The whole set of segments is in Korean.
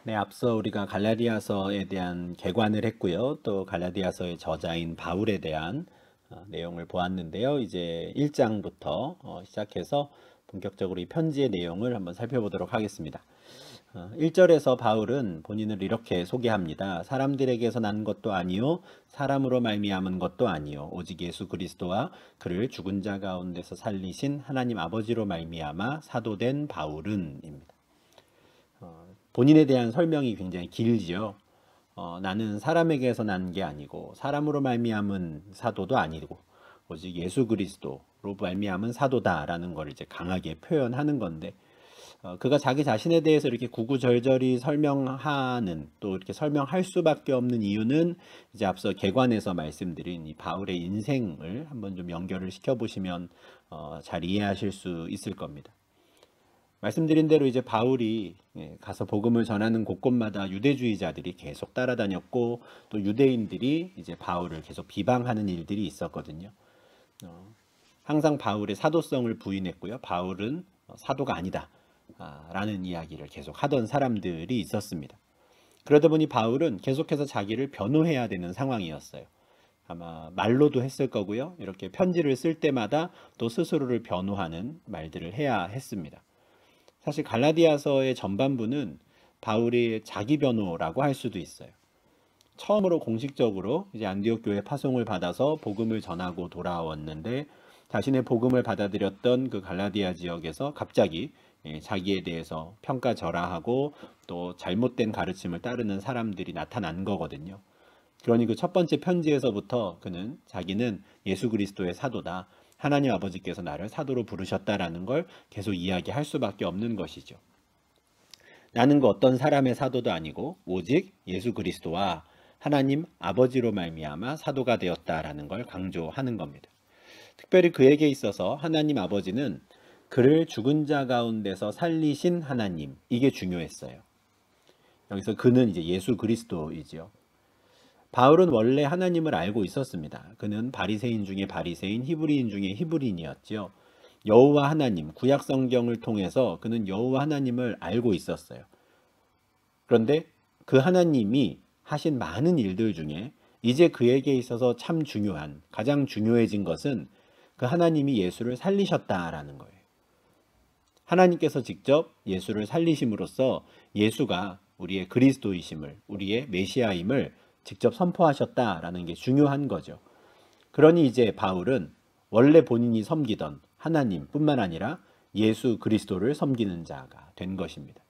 네, 앞서 우리가 갈라디아서에 대한 개관을 했고요. 또 갈라디아서의 저자인 바울에 대한 내용을 보았는데요. 이제 1장부터 시작해서 본격적으로 이 편지의 내용을 한번 살펴보도록 하겠습니다. 1절에서 바울은 본인을 이렇게 소개합니다. 사람들에게서 난 것도 아니요 사람으로 말미암은 것도 아니요 오직 예수 그리스도와 그를 죽은 자 가운데서 살리신 하나님 아버지로 말미암아 사도된 바울은입니다. 본인에 대한 설명이 굉장히 길지요. 나는 사람에게서 난 게 아니고 사람으로 말미암은 사도도 아니고 오직 예수 그리스도로 말미암은 사도다라는 걸 이제 강하게 표현하는 건데, 그가 자기 자신에 대해서 이렇게 구구절절히 설명하는, 또 이렇게 설명할 수밖에 없는 이유는 이제 앞서 개관에서 말씀드린 이 바울의 인생을 한번 좀 연결을 시켜보시면 잘 이해하실 수 있을 겁니다. 말씀드린 대로 이제 바울이 가서 복음을 전하는 곳곳마다 유대주의자들이 계속 따라다녔고, 또 유대인들이 이제 바울을 계속 비방하는 일들이 있었거든요. 항상 바울의 사도성을 부인했고요. 바울은 사도가 아니다 라는 이야기를 계속 하던 사람들이 있었습니다. 그러다 보니 바울은 계속해서 자기를 변호해야 되는 상황이었어요. 아마 말로도 했을 거고요. 이렇게 편지를 쓸 때마다 또 스스로를 변호하는 말들을 해야 했습니다. 사실 갈라디아서의 전반부는 바울이 자기 변호라고 할 수도 있어요. 처음으로 공식적으로 이제 안디옥 교회 파송을 받아서 복음을 전하고 돌아왔는데, 자신의 복음을 받아들였던 그 갈라디아 지역에서 갑자기 자기에 대해서 평가절하하고 또 잘못된 가르침을 따르는 사람들이 나타난 거거든요. 그러니 그 첫 번째 편지에서부터 그는 자기는 예수 그리스도의 사도다, 하나님 아버지께서 나를 사도로 부르셨다라는 걸 계속 이야기할 수밖에 없는 것이죠. 나는 그 어떤 사람의 사도도 아니고 오직 예수 그리스도와 하나님 아버지로 말미암아 사도가 되었다라는 걸 강조하는 겁니다. 특별히 그에게 있어서 하나님 아버지는 그를 죽은 자 가운데서 살리신 하나님, 이게 중요했어요. 여기서 그는 이제 예수 그리스도이지요. 바울은 원래 하나님을 알고 있었습니다. 그는 바리새인 중에 바리새인, 히브리인 중에 히브리인이었지요. 여호와 하나님, 구약 성경을 통해서 그는 여호와 하나님을 알고 있었어요. 그런데 그 하나님이 하신 많은 일들 중에 이제 그에게 있어서 참 중요한, 가장 중요해진 것은 그 하나님이 예수를 살리셨다라는 거예요. 하나님께서 직접 예수를 살리심으로써 예수가 우리의 그리스도이심을, 우리의 메시아임을 직접 선포하셨다라는 게 중요한 거죠. 그러니 이제 바울은 원래 본인이 섬기던 하나님뿐만 아니라 예수 그리스도를 섬기는 자가 된 것입니다.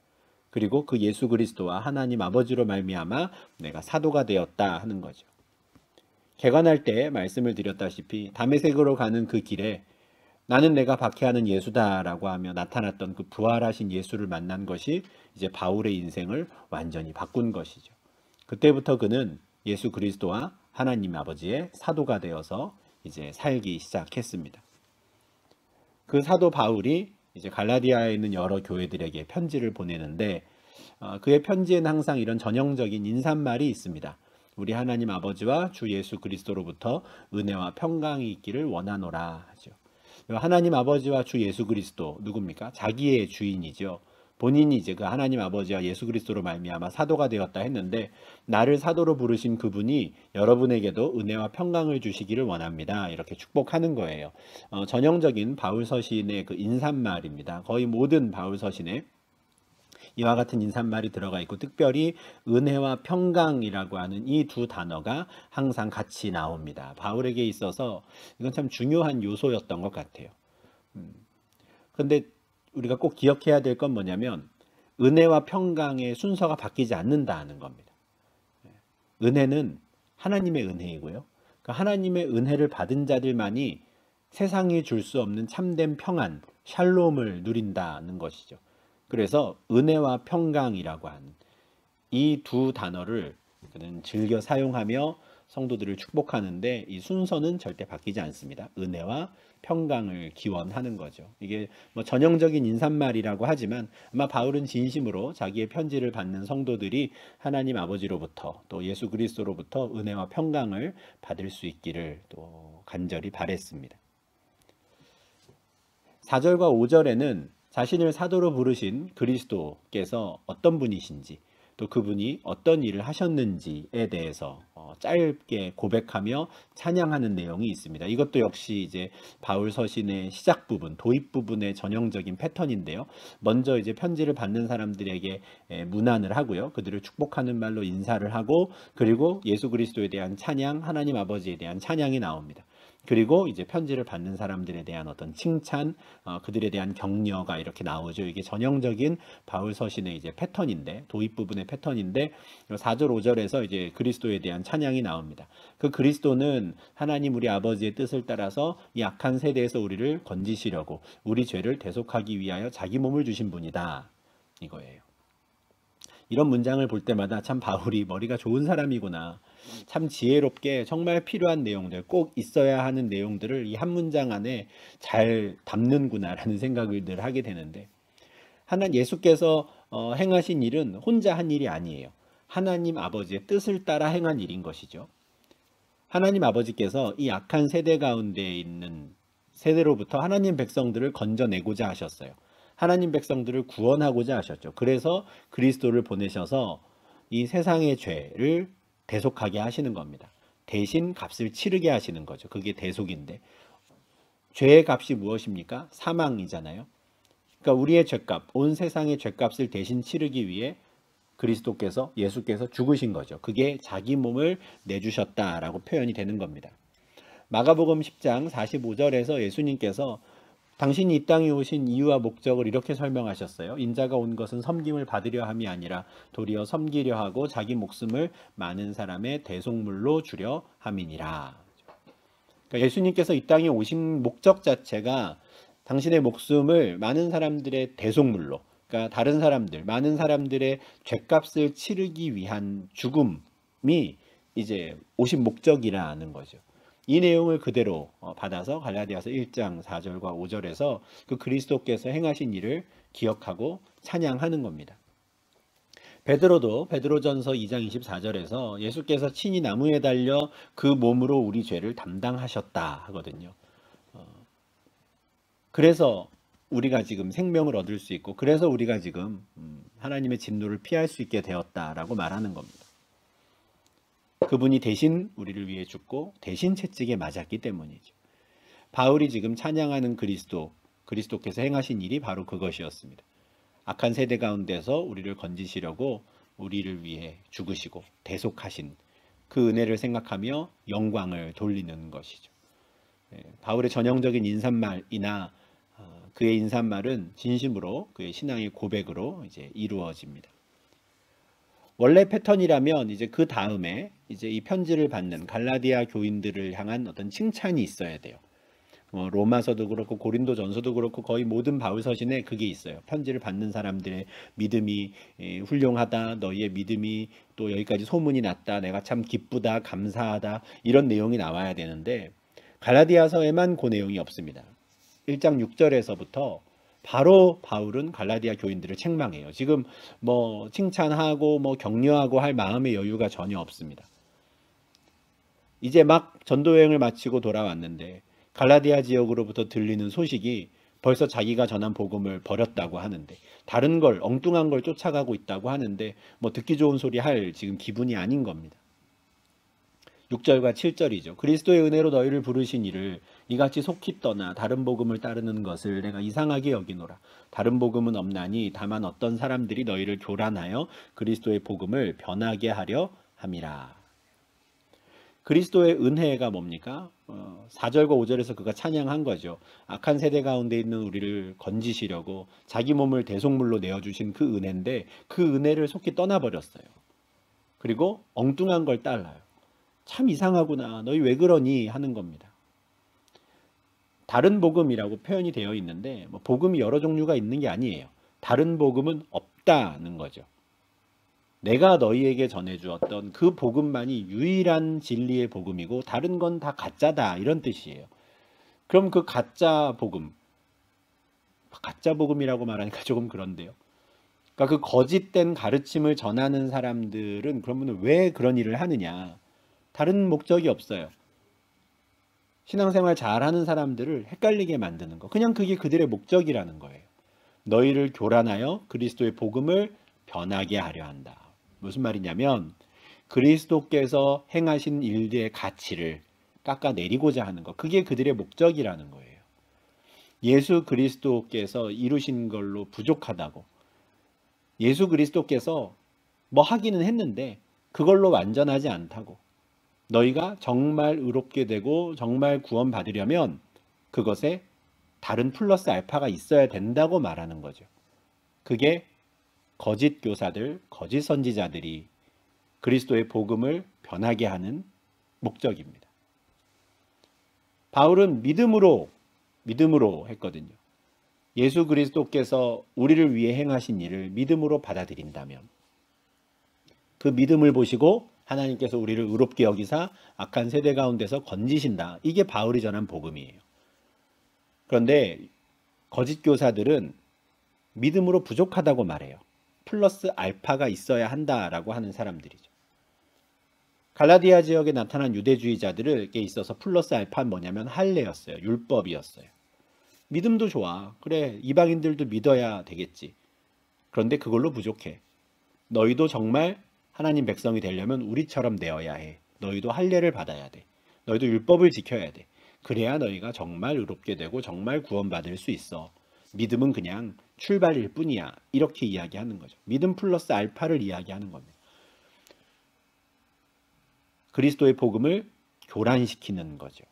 그리고 그 예수 그리스도와 하나님 아버지로 말미암아 내가 사도가 되었다 하는 거죠. 개관할 때 말씀을 드렸다시피 다메섹으로 가는 그 길에 나는 내가 박해하는 예수다라고 하며 나타났던 그 부활하신 예수를 만난 것이 이제 바울의 인생을 완전히 바꾼 것이죠. 그때부터 그는 예수 그리스도와 하나님 아버지의 사도가 되어서 이제 살기 시작했습니다. 그 사도 바울이 이제 갈라디아에 있는 여러 교회들에게 편지를 보내는데, 그의 편지에는 항상 이런 전형적인 인사말이 있습니다. 우리 하나님 아버지와 주 예수 그리스도로부터 은혜와 평강이 있기를 원하노라 하죠. 하나님 아버지와 주 예수 그리스도 누굽니까? 자기의 주인이죠. 본인이 이제 그 하나님 아버지와 예수 그리스도로 말미암아 사도가 되었다 했는데, 나를 사도로 부르신 그분이 여러분에게도 은혜와 평강을 주시기를 원합니다. 이렇게 축복하는 거예요. 전형적인 바울 서신의 그 인사말입니다. 거의 모든 바울 서신에 이와 같은 인사말이 들어가 있고, 특별히 은혜와 평강이라고 하는 이 두 단어가 항상 같이 나옵니다. 바울에게 있어서 이건 참 중요한 요소였던 것 같아요. 그런데 우리가 꼭 기억해야 될 건 뭐냐면 은혜와 평강의 순서가 바뀌지 않는다는 겁니다. 은혜는 하나님의 은혜이고요. 그 하나님의 은혜를 받은 자들만이 세상이 줄 수 없는 참된 평안, 샬롬을 누린다는 것이죠. 그래서 은혜와 평강이라고 하는 이 두 단어를 그는 즐겨 사용하며 성도들을 축복하는데, 이 순서는 절대 바뀌지 않습니다. 은혜와 평강을 기원하는 거죠. 이게 뭐 전형적인 인사말이라고 하지만 아마 바울은 진심으로 자기의 편지를 받는 성도들이 하나님 아버지로부터 또 예수 그리스도로부터 은혜와 평강을 받을 수 있기를 또 간절히 바랬습니다. 4절과 5절에는 자신을 사도로 부르신 그리스도께서 어떤 분이신지, 또 그분이 어떤 일을 하셨는지에 대해서 짧게 고백하며 찬양하는 내용이 있습니다. 이것도 역시 이제 바울 서신의 시작 부분, 도입 부분의 전형적인 패턴인데요. 먼저 이제 편지를 받는 사람들에게 문안을 하고요. 그들을 축복하는 말로 인사를 하고, 그리고 예수 그리스도에 대한 찬양, 하나님 아버지에 대한 찬양이 나옵니다. 그리고 이제 편지를 받는 사람들에 대한 어떤 칭찬, 그들에 대한 격려가 이렇게 나오죠. 이게 전형적인 바울 서신의 이제 패턴인데, 도입 부분의 패턴인데, 4절 5절에서 이제 그리스도에 대한 찬양이 나옵니다. 그 그리스도는 하나님 우리 아버지의 뜻을 따라서 이 악한 세대에서 우리를 건지시려고 우리 죄를 대속하기 위하여 자기 몸을 주신 분이다, 이거예요. 이런 문장을 볼 때마다 참 바울이 머리가 좋은 사람이구나, 참 지혜롭게 정말 필요한 내용들, 꼭 있어야 하는 내용들을 이 한 문장 안에 잘 담는구나 라는 생각을 늘 하게 되는데, 예수께서 행하신 일은 혼자 한 일이 아니에요. 하나님 아버지의 뜻을 따라 행한 일인 것이죠. 하나님 아버지께서 이 악한 세대 가운데 있는 세대로부터 하나님 백성들을 건져내고자 하셨어요. 하나님 백성들을 구원하고자 하셨죠. 그래서 그리스도를 보내셔서 이 세상의 죄를 대속하게 하시는 겁니다. 대신 값을 치르게 하시는 거죠. 그게 대속인데, 죄의 값이 무엇입니까? 사망이잖아요. 그러니까 우리의 죄값, 온 세상의 죄값을 대신 치르기 위해 예수께서 죽으신 거죠. 그게 자기 몸을 내주셨다라고 표현이 되는 겁니다. 마가복음 10장 45절에서 예수님께서 당신이 이 땅에 오신 이유와 목적을 이렇게 설명하셨어요. 인자가 온 것은 섬김을 받으려 함이 아니라 도리어 섬기려 하고 자기 목숨을 많은 사람의 대속물로 주려 함이니라. 그러니까 예수님께서 이 땅에 오신 목적 자체가 당신의 목숨을 많은 사람들의 대속물로, 그러니까 다른 사람들, 많은 사람들의 죄값을 치르기 위한 죽음이 이제 오신 목적이라는 거죠. 이 내용을 그대로 받아서 갈라디아서 1장 4절과 5절에서 그 그리스도께서 행하신 일을 기억하고 찬양하는 겁니다. 베드로전서 2장 24절에서 예수께서 친히 나무에 달려 그 몸으로 우리 죄를 담당하셨다 하거든요. 그래서 우리가 지금 생명을 얻을 수 있고, 그래서 우리가 지금 하나님의 진노를 피할 수 있게 되었다라고 말하는 겁니다. 그분이 대신 우리를 위해 죽고 대신 채찍에 맞았기 때문이죠. 바울이 지금 찬양하는 그리스도께서 행하신 일이 바로 그것이었습니다. 악한 세대 가운데서 우리를 건지시려고 우리를 위해 죽으시고 대속하신 그 은혜를 생각하며 영광을 돌리는 것이죠. 바울의 전형적인 인사말이나 그의 인사말은 진심으로 그의 신앙의 고백으로 이제 이루어집니다. 원래 패턴이라면 이제 그 다음에 이제 이 편지를 받는 갈라디아 교인들을 향한 어떤 칭찬이 있어야 돼요. 로마서도 그렇고 고린도전서도 그렇고 거의 모든 바울 서신에 그게 있어요. 편지를 받는 사람들의 믿음이 훌륭하다, 너희의 믿음이 또 여기까지 소문이 났다, 내가 참 기쁘다, 감사하다, 이런 내용이 나와야 되는데 갈라디아서에만 그 내용이 없습니다. 1장 6절에서부터 바로 바울은 갈라디아 교인들을 책망해요. 지금 뭐 칭찬하고 뭐 격려하고 할 마음의 여유가 전혀 없습니다. 이제 막 전도 여행을 마치고 돌아왔는데 갈라디아 지역으로부터 들리는 소식이 벌써 자기가 전한 복음을 버렸다고 하는데, 다른 걸, 엉뚱한 걸 쫓아가고 있다고 하는데 뭐 듣기 좋은 소리 할 지금 기분이 아닌 겁니다. 6절과 7절이죠. 그리스도의 은혜로 너희를 부르신 이를 이같이 속히 떠나 다른 복음을 따르는 것을 내가 이상하게 여기노라. 다른 복음은 없나니 다만 어떤 사람들이 너희를 교란하여 그리스도의 복음을 변하게 하려 함이라. 그리스도의 은혜가 뭡니까? 4절과 5절에서 그가 찬양한 거죠. 악한 세대 가운데 있는 우리를 건지시려고 자기 몸을 대속물로 내어주신 그 은혜인데 그 은혜를 속히 떠나버렸어요. 그리고 엉뚱한 걸 따라요. 참 이상하구나, 너희 왜 그러니 하는 겁니다. 다른 복음이라고 표현이 되어 있는데 뭐 복음이 여러 종류가 있는 게 아니에요. 다른 복음은 없다는 거죠. 내가 너희에게 전해주었던 그 복음만이 유일한 진리의 복음이고 다른 건 다 가짜다, 이런 뜻이에요. 그럼 그 가짜 복음이라고 말하니까 조금 그런데요. 그러니까 그 거짓된 가르침을 전하는 사람들은 그러면 왜 그런 일을 하느냐? 다른 목적이 없어요. 신앙생활 잘하는 사람들을 헷갈리게 만드는 거. 그냥 그게 그들의 목적이라는 거예요. 너희를 교란하여 그리스도의 복음을 변하게 하려 한다. 무슨 말이냐면 그리스도께서 행하신 일들의 가치를 깎아내리고자 하는 것. 그게 그들의 목적이라는 거예요. 예수 그리스도께서 이루신 걸로 부족하다고. 예수 그리스도께서 뭐 하기는 했는데 그걸로 완전하지 않다고. 너희가 정말 의롭게 되고 정말 구원받으려면 그것에 다른 플러스 알파가 있어야 된다고 말하는 거죠. 그게 거짓 교사들, 거짓 선지자들이 그리스도의 복음을 변하게 하는 목적입니다. 바울은 믿음으로 했거든요. 예수 그리스도께서 우리를 위해 행하신 일을 믿음으로 받아들인다면 그 믿음을 보시고 하나님께서 우리를 의롭게 여기사 악한 세대 가운데서 건지신다. 이게 바울이 전한 복음이에요. 그런데 거짓 교사들은 믿음으로 부족하다고 말해요. 플러스 알파가 있어야 한다라고 하는 사람들이죠. 갈라디아 지역에 나타난 유대주의자들에게 있어서 플러스 알파는 뭐냐면 할례였어요. 율법이었어요. 믿음도 좋아. 그래, 이방인들도 믿어야 되겠지. 그런데 그걸로 부족해. 너희도 정말 하나님 백성이 되려면 우리처럼 되어야 해. 너희도 할례를 받아야 돼. 너희도 율법을 지켜야 돼. 그래야 너희가 정말 의롭게 되고 정말 구원받을 수 있어. 믿음은 그냥 출발일 뿐이야. 이렇게 이야기하는 거죠. 믿음 플러스 알파를 이야기하는 겁니다. 그리스도의 복음을 교란시키는 거죠.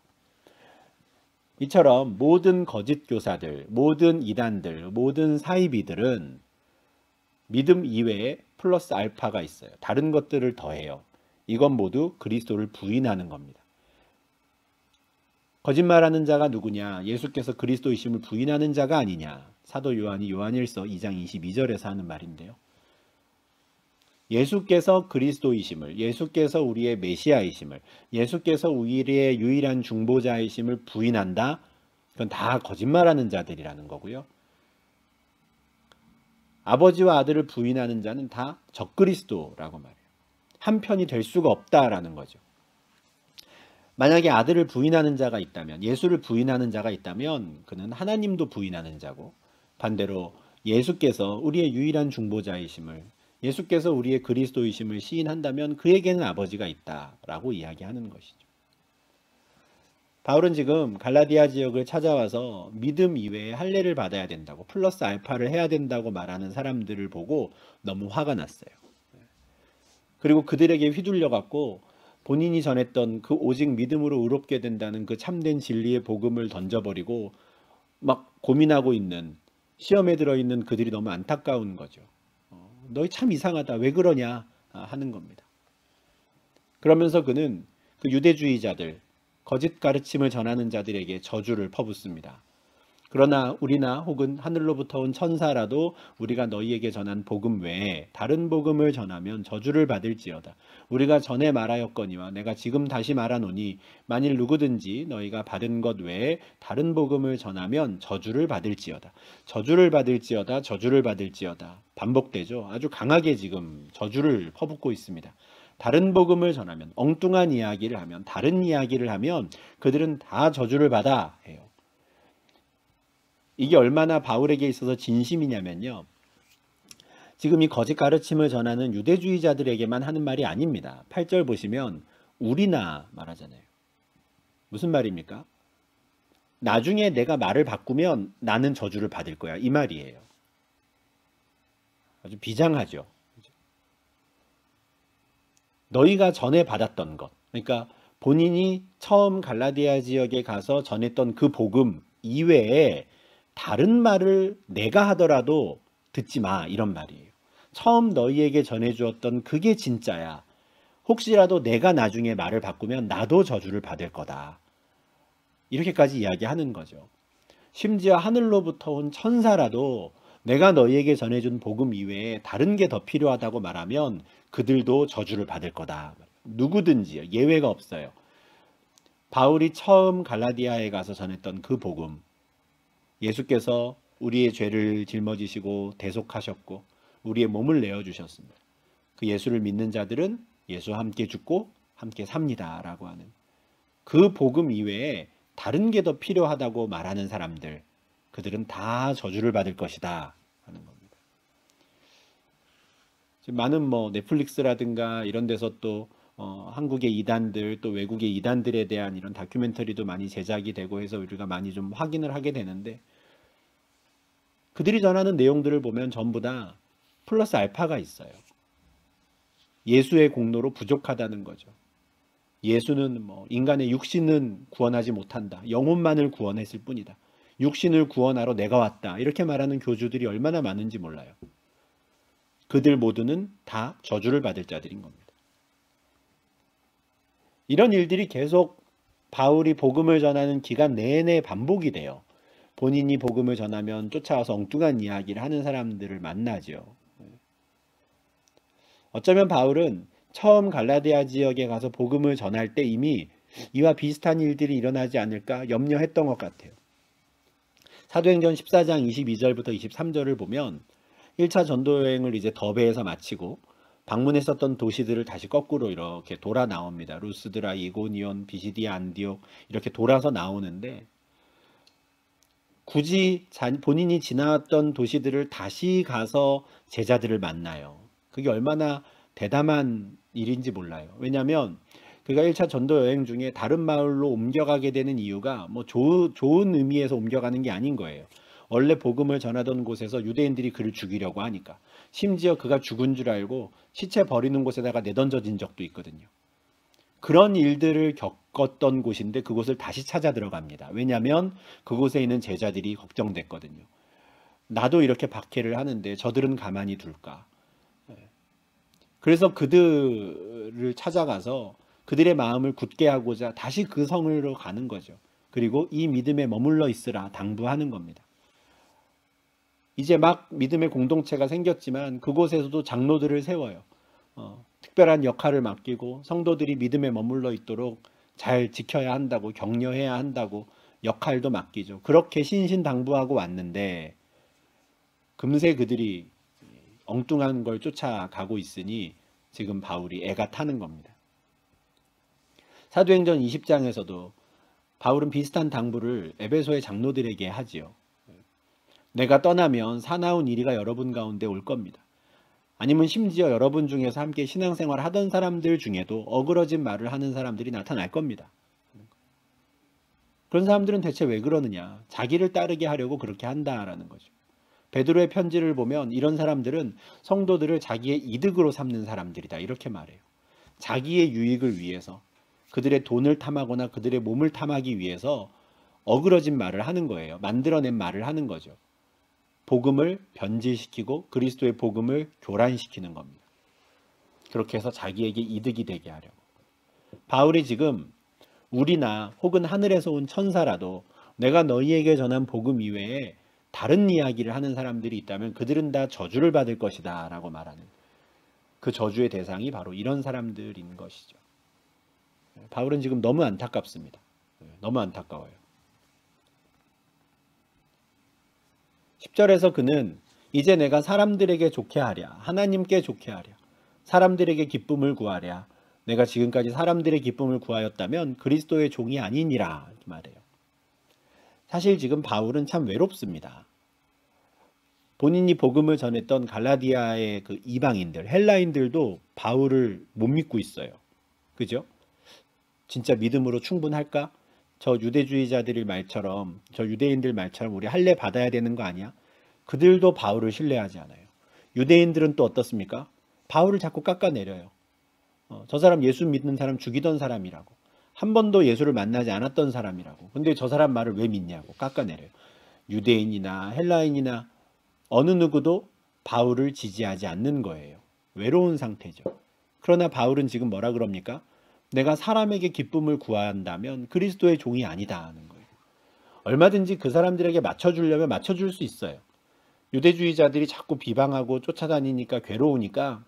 이처럼 모든 거짓 교사들, 모든 이단들, 모든 사이비들은 믿음 이외에 플러스 알파가 있어요. 다른 것들을 더해요. 이건 모두 그리스도를 부인하는 겁니다. 거짓말하는 자가 누구냐? 예수께서 그리스도이심을 부인하는 자가 아니냐? 사도 요한이 요한일서 2장 22절에서 하는 말인데요. 예수께서 그리스도이심을, 예수께서 우리의 메시아이심을, 예수께서 우리의 유일한 중보자이심을 부인한다? 그건 다 거짓말하는 자들이라는 거고요. 아버지와 아들을 부인하는 자는 다 적그리스도라고 말해요. 한편이 될 수가 없다라는 거죠. 만약에 아들을 부인하는 자가 있다면, 예수를 부인하는 자가 있다면 그는 하나님도 부인하는 자고, 반대로 예수께서 우리의 유일한 중보자이심을, 예수께서 우리의 그리스도이심을 시인한다면 그에게는 아버지가 있다라고 이야기하는 것이죠. 바울은 지금 갈라디아 지역을 찾아와서 믿음 이외에 할례를 받아야 된다고, 플러스 알파를 해야 된다고 말하는 사람들을 보고 너무 화가 났어요. 그리고 그들에게 휘둘려 갖고 본인이 전했던 그 오직 믿음으로 의롭게 된다는 그 참된 진리의 복음을 던져버리고 막 고민하고 있는, 시험에 들어있는 그들이 너무 안타까운 거죠. 너희 참 이상하다. 왜 그러냐 하는 겁니다. 그러면서 그는 그 유대주의자들, 거짓 가르침을 전하는 자들에게 저주를 퍼붓습니다. 그러나 우리나 혹은 하늘로부터 온 천사라도 우리가 너희에게 전한 복음 외에 다른 복음을 전하면 저주를 받을지어다. 우리가 전에 말하였거니와 내가 지금 다시 말하노니 만일 누구든지 너희가 받은 것 외에 다른 복음을 전하면 저주를 받을지어다. 저주를 받을지어다. 저주를 받을지어다. 반복되죠. 아주 강하게 지금 저주를 퍼붓고 있습니다. 다른 복음을 전하면, 엉뚱한 이야기를 하면, 다른 이야기를 하면 그들은 다 저주를 받아 해요. 이게 얼마나 바울에게 있어서 진심이냐면요. 지금 이 거짓 가르침을 전하는 유대주의자들에게만 하는 말이 아닙니다. 8절 보시면 우리나 말하잖아요. 무슨 말입니까? 나중에 내가 말을 바꾸면 나는 저주를 받을 거야. 이 말이에요. 아주 비장하죠. 너희가 전에 받았던 것, 그러니까 본인이 처음 갈라디아 지역에 가서 전했던 그 복음 이외에 다른 말을 내가 하더라도 듣지 마, 이런 말이에요. 처음 너희에게 전해주었던 그게 진짜야. 혹시라도 내가 나중에 말을 바꾸면 나도 저주를 받을 거다. 이렇게까지 이야기하는 거죠. 심지어 하늘로부터 온 천사라도 내가 너희에게 전해준 복음 이외에 다른 게 더 필요하다고 말하면 그들도 저주를 받을 거다. 누구든지요. 예외가 없어요. 바울이 처음 갈라디아에 가서 전했던 그 복음, 예수께서 우리의 죄를 짊어지시고 대속하셨고 우리의 몸을 내어주셨습니다. 그 예수를 믿는 자들은 예수와 함께 죽고 함께 삽니다 라고 하는 그 복음 이외에 다른 게 더 필요하다고 말하는 사람들, 그들은 다 저주를 받을 것이다 하는 겁니다. 지금 많은 뭐 넷플릭스라든가 이런 데서 또 한국의 이단들 또 외국의 이단들에 대한 이런 다큐멘터리도 많이 제작이 되고 해서 우리가 많이 좀 확인을 하게 되는데, 그들이 전하는 내용들을 보면 전부 다 플러스 알파가 있어요. 예수의 공로로 부족하다는 거죠. 예수는 뭐 인간의 육신은 구원하지 못한다. 영혼만을 구원했을 뿐이다. 육신을 구원하러 내가 왔다. 이렇게 말하는 교주들이 얼마나 많은지 몰라요. 그들 모두는 다 저주를 받을 자들인 겁니다. 이런 일들이 계속 바울이 복음을 전하는 기간 내내 반복이 돼요. 본인이 복음을 전하면 쫓아와서 엉뚱한 이야기를 하는 사람들을 만나죠. 어쩌면 바울은 처음 갈라디아 지역에 가서 복음을 전할 때 이미 이와 비슷한 일들이 일어나지 않을까 염려했던 것 같아요. 사도행전 14장 22절부터 23절을 보면 1차 전도 여행을 이제 더베에서 마치고 방문했었던 도시들을 다시 거꾸로 이렇게 돌아 나옵니다. 루스드라, 이고니온, 비시디아, 안디옥 이렇게 돌아서 나오는데, 굳이 본인이 지나왔던 도시들을 다시 가서 제자들을 만나요. 그게 얼마나 대담한 일인지 몰라요. 왜냐하면 그가 1차 전도 여행 중에 다른 마을로 옮겨가게 되는 이유가 뭐 좋은 의미에서 옮겨가는 게 아닌 거예요. 원래 복음을 전하던 곳에서 유대인들이 그를 죽이려고 하니까. 심지어 그가 죽은 줄 알고 시체 버리는 곳에다가 내던져진 적도 있거든요. 그런 일들을 겪었던 곳인데 그곳을 다시 찾아 들어갑니다. 왜냐하면 그곳에 있는 제자들이 걱정됐거든요. 나도 이렇게 박해를 하는데 저들은 가만히 둘까? 그래서 그들을 찾아가서 그들의 마음을 굳게 하고자 다시 그 성으로 가는 거죠. 그리고 이 믿음에 머물러 있으라 당부하는 겁니다. 이제 막 믿음의 공동체가 생겼지만 그곳에서도 장로들을 세워요. 특별한 역할을 맡기고 성도들이 믿음에 머물러 있도록 잘 지켜야 한다고, 격려해야 한다고 역할도 맡기죠. 그렇게 신신당부하고 왔는데 금세 그들이 엉뚱한 걸 쫓아가고 있으니 지금 바울이 애가 타는 겁니다. 사도행전 20장에서도 바울은 비슷한 당부를 에베소의 장로들에게 하지요. 내가 떠나면 사나운 이리가 여러분 가운데 올 겁니다. 아니면 심지어 여러분 중에서 함께 신앙생활 하던 사람들 중에도 어그러진 말을 하는 사람들이 나타날 겁니다. 그런 사람들은 대체 왜 그러느냐? 자기를 따르게 하려고 그렇게 한다라는 거죠. 베드로의 편지를 보면 이런 사람들은 성도들을 자기의 이득으로 삼는 사람들이다 이렇게 말해요. 자기의 유익을 위해서, 그들의 돈을 탐하거나 그들의 몸을 탐하기 위해서 어그러진 말을 하는 거예요. 만들어낸 말을 하는 거죠. 복음을 변질시키고 그리스도의 복음을 교란시키는 겁니다. 그렇게 해서 자기에게 이득이 되게 하려고. 바울이 지금 우리나 혹은 하늘에서 온 천사라도 내가 너희에게 전한 복음 이외에 다른 이야기를 하는 사람들이 있다면 그들은 다 저주를 받을 것이다 라고 말하는, 그 저주의 대상이 바로 이런 사람들인 것이죠. 바울은 지금 너무 안타깝습니다. 너무 안타까워요. 10절에서 그는 이제 내가 사람들에게 좋게 하랴, 하나님께 좋게 하랴, 사람들에게 기쁨을 구하랴, 내가 지금까지 사람들의 기쁨을 구하였다면 그리스도의 종이 아니니라 이렇게 말해요. 사실 지금 바울은 참 외롭습니다. 본인이 복음을 전했던 갈라디아의 그 이방인들, 헬라인들도 바울을 못 믿고 있어요. 그죠? 진짜 믿음으로 충분할까? 저 유대주의자들의 말처럼, 저 유대인들 말처럼 우리 할례 받아야 되는 거 아니야? 그들도 바울을 신뢰하지 않아요. 유대인들은 또 어떻습니까? 바울을 자꾸 깎아내려요. 저 사람 예수 믿는 사람 죽이던 사람이라고. 한 번도 예수를 만나지 않았던 사람이라고. 근데 저 사람 말을 왜 믿냐고 깎아내려요. 유대인이나 헬라인이나 어느 누구도 바울을 지지하지 않는 거예요. 외로운 상태죠. 그러나 바울은 지금 뭐라 그럽니까? 내가 사람에게 기쁨을 구한다면 그리스도의 종이 아니다 하는 거예요. 얼마든지 그 사람들에게 맞춰주려면 맞춰줄 수 있어요. 유대주의자들이 자꾸 비방하고 쫓아다니니까 괴로우니까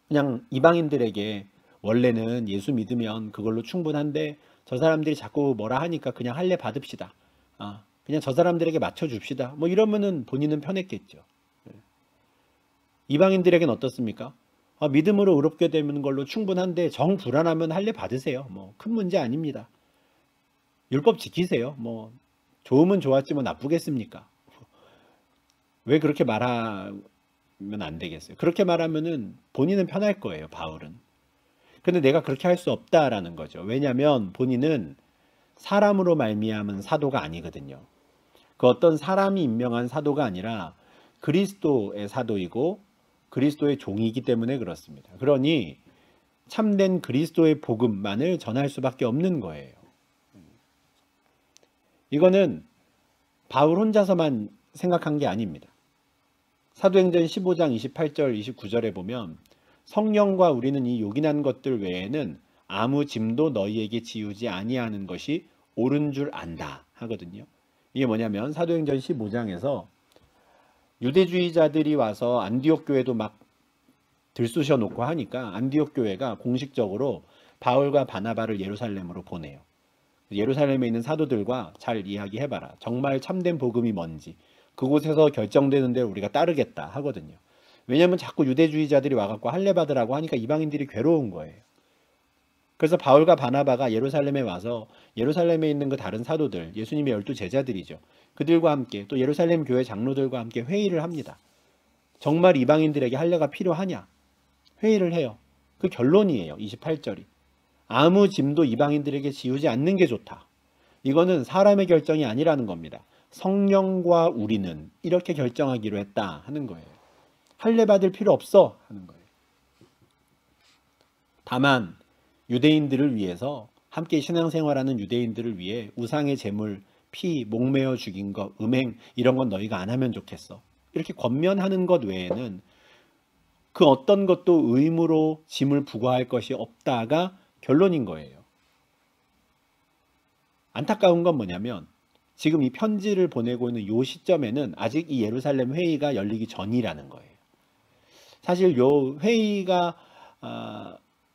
그냥 이방인들에게 원래는 예수 믿으면 그걸로 충분한데 저 사람들이 자꾸 뭐라 하니까 그냥 할례 받읍시다. 그냥 저 사람들에게 맞춰줍시다. 뭐 이러면은 본인은 편했겠죠. 이방인들에겐 어떻습니까? 믿음으로 의롭게 되는 걸로 충분한데 정 불안하면 할례 받으세요. 뭐 큰 문제 아닙니다. 율법 지키세요. 뭐 좋으면 좋았지 뭐 나쁘겠습니까? 왜 그렇게 말하면 안 되겠어요? 그렇게 말하면은 본인은 편할 거예요, 바울은. 근데 내가 그렇게 할 수 없다라는 거죠. 왜냐하면 본인은 사람으로 말미암은 사도가 아니거든요. 그 어떤 사람이 임명한 사도가 아니라 그리스도의 사도이고 그리스도의 종이기 때문에 그렇습니다. 그러니 참된 그리스도의 복음만을 전할 수밖에 없는 거예요. 이거는 바울 혼자서만 생각한 게 아닙니다. 사도행전 15장 28절 29절에 보면 성령과 우리는 이 요긴한 것들 외에는 아무 짐도 너희에게 지우지 아니하는 것이 옳은 줄 안다 하거든요. 이게 뭐냐면 사도행전 15장에서 유대주의자들이 와서 안디옥 교회도 막 들쑤셔 놓고 하니까 안디옥 교회가 공식적으로 바울과 바나바를 예루살렘으로 보내요. 예루살렘에 있는 사도들과 잘 이야기해봐라. 정말 참된 복음이 뭔지. 그곳에서 결정되는 대로 우리가 따르겠다 하거든요. 왜냐하면 자꾸 유대주의자들이 와갖고 할례 받으라고 하니까 이방인들이 괴로운 거예요. 그래서 바울과 바나바가 예루살렘에 와서 예루살렘에 있는 그 다른 사도들, 예수님의 12 제자들이죠. 그들과 함께 또 예루살렘 교회 장로들과 함께 회의를 합니다. 정말 이방인들에게 할례가 필요하냐? 회의를 해요. 그 결론이에요. 28절이. 아무 짐도 이방인들에게 지우지 않는 게 좋다. 이거는 사람의 결정이 아니라는 겁니다. 성령과 우리는 이렇게 결정하기로 했다 하는 거예요. 할례 받을 필요 없어 하는 거예요. 다만 유대인들을 위해서 함께 신앙생활하는 유대인들을 위해 우상의 제물, 피, 목매어 죽인 것, 음행 이런 건 너희가 안 하면 좋겠어. 이렇게 권면하는 것 외에는 그 어떤 것도 의무로 짐을 부과할 것이 없다가 결론인 거예요. 안타까운 건 뭐냐면 지금 이 편지를 보내고 있는 이 시점에는 아직 이 예루살렘 회의가 열리기 전이라는 거예요. 사실 이 회의가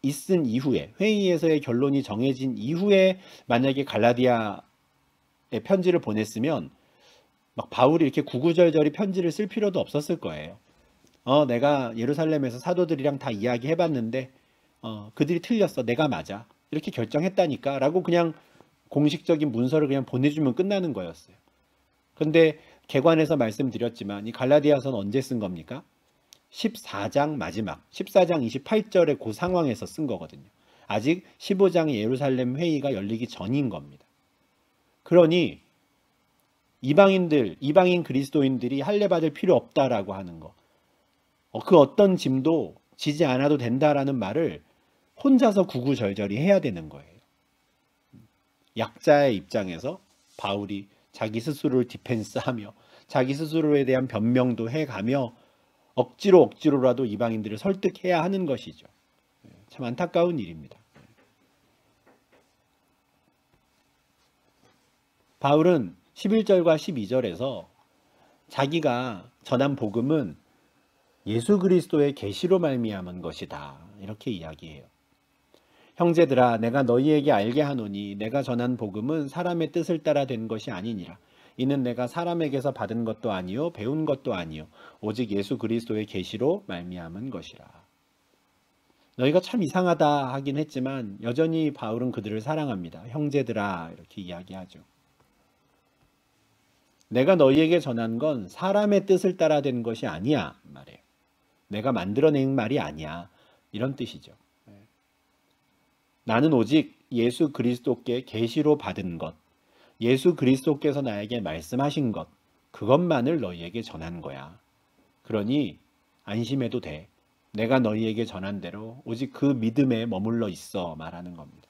있은 이후에 회의에서의 결론이 정해진 이후에 만약에 갈라디아에 편지를 보냈으면 막 바울이 이렇게 구구절절히 편지를 쓸 필요도 없었을 거예요. 내가 예루살렘에서 사도들이랑 다 이야기해봤는데 그들이 틀렸어. 내가 맞아. 이렇게 결정했다니까 라고 그냥 공식적인 문서를 그냥 보내주면 끝나는 거였어요. 근데 개관에서 말씀드렸지만 이 갈라디아서는 언제 쓴 겁니까? 14장 마지막 14장 28절의 그 상황에서 쓴 거거든요. 아직 15장의 예루살렘 회의가 열리기 전인 겁니다. 그러니 이방인 그리스도인들이 할례 받을 필요 없다라고 하는 거, 그 어떤 짐도 지지 않아도 된다라는 말을 혼자서 구구절절히 해야 되는 거예요. 약자의 입장에서 바울이 자기 스스로를 디펜스하며 자기 스스로에 대한 변명도 해가며 억지로라도 이방인들을 설득해야 하는 것이죠. 참 안타까운 일입니다. 바울은 11절과 12절에서 자기가 전한 복음은 예수 그리스도의 계시로 말미암은 것이다 이렇게 이야기해요. 형제들아 내가 너희에게 알게 하노니 내가 전한 복음은 사람의 뜻을 따라 된 것이 아니니라. 이는 내가 사람에게서 받은 것도 아니요 배운 것도 아니요 오직 예수 그리스도의 계시로 말미암은 것이라. 너희가 참 이상하다 하긴 했지만 여전히 바울은 그들을 사랑합니다. 형제들아 이렇게 이야기하죠. 내가 너희에게 전한 건 사람의 뜻을 따라 된 것이 아니야 말이에요. 내가 만들어낸 말이 아니야 이런 뜻이죠. 나는 오직 예수 그리스도께 계시로 받은 것, 예수 그리스도께서 나에게 말씀하신 것, 그것만을 너희에게 전한 거야. 그러니 안심해도 돼. 내가 너희에게 전한 대로 오직 그 믿음에 머물러 있어 말하는 겁니다.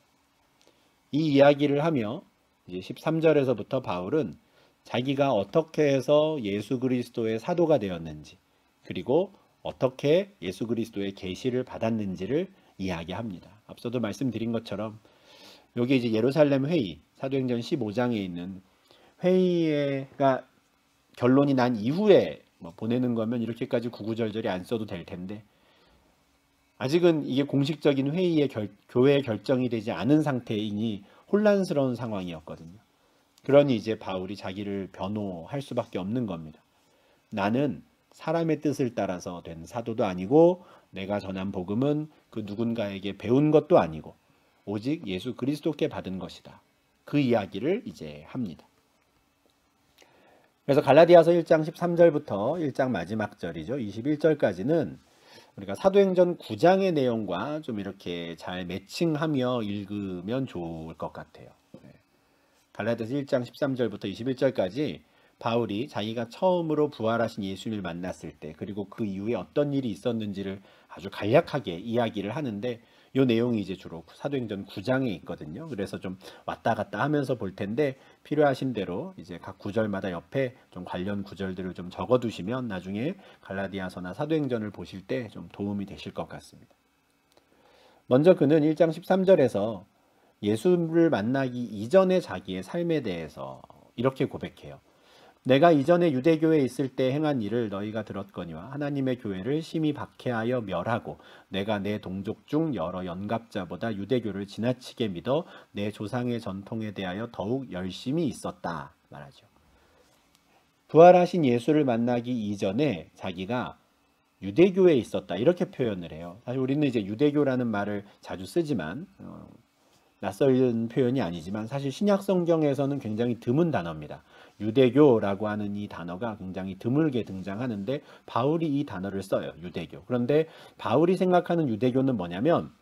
이 이야기를 하며 이제 13절에서부터 바울은 자기가 어떻게 해서 예수 그리스도의 사도가 되었는지, 그리고 어떻게 예수 그리스도의 계시를 받았는지를 이야기합니다. 앞서도 말씀드린 것처럼 여기 이제 예루살렘 회의, 사도행전 15장에 있는 회의가 결론이 난 이후에 보내는 거면 이렇게까지 구구절절히 안 써도 될 텐데 아직은 이게 공식적인 회의의 교회의 결정이 되지 않은 상태이니 혼란스러운 상황이었거든요. 그러니 이제 바울이 자기를 변호할 수밖에 없는 겁니다. 나는 사람의 뜻을 따라서 된 사도도 아니고 내가 전한 복음은 그 누군가에게 배운 것도 아니고 오직 예수 그리스도께 받은 것이다. 그 이야기를 이제 합니다. 그래서 갈라디아서 1장 13절부터 1장 마지막 절이죠. 21절까지는 우리가 사도행전 9장의 내용과 좀 이렇게 잘 매칭하며 읽으면 좋을 것 같아요. 갈라디아서 1장 13절부터 21절까지 바울이 자기가 처음으로 부활하신 예수님을 만났을 때, 그리고 그 이후에 어떤 일이 있었는지를 아주 간략하게 이야기를 하는데, 이 내용이 이제 주로 사도행전 9장에 있거든요. 그래서 좀 왔다 갔다 하면서 볼 텐데, 필요하신 대로 이제 각 구절마다 옆에 좀 관련 구절들을 좀 적어 두시면 나중에 갈라디아서나 사도행전을 보실 때 좀 도움이 되실 것 같습니다. 먼저 그는 1장 13절에서 예수를 만나기 이전의 자기의 삶에 대해서 이렇게 고백해요. 내가 이전에 유대교에 있을 때 행한 일을 너희가 들었거니와 하나님의 교회를 심히 박해하여 멸하고 내가 내 동족 중 여러 연갑자보다 유대교를 지나치게 믿어 내 조상의 전통에 대하여 더욱 열심히 있었다 말하죠. 부활하신 예수를 만나기 이전에 자기가 유대교에 있었다 이렇게 표현을 해요. 사실 우리는 이제 유대교라는 말을 자주 쓰지만 낯설은 표현이 아니지만 사실 신약 성경에서는 굉장히 드문 단어입니다. 유대교라고 하는 이 단어가 굉장히 드물게 등장하는데 바울이 이 단어를 써요. 유대교. 그런데 바울이 생각하는 유대교는 뭐냐면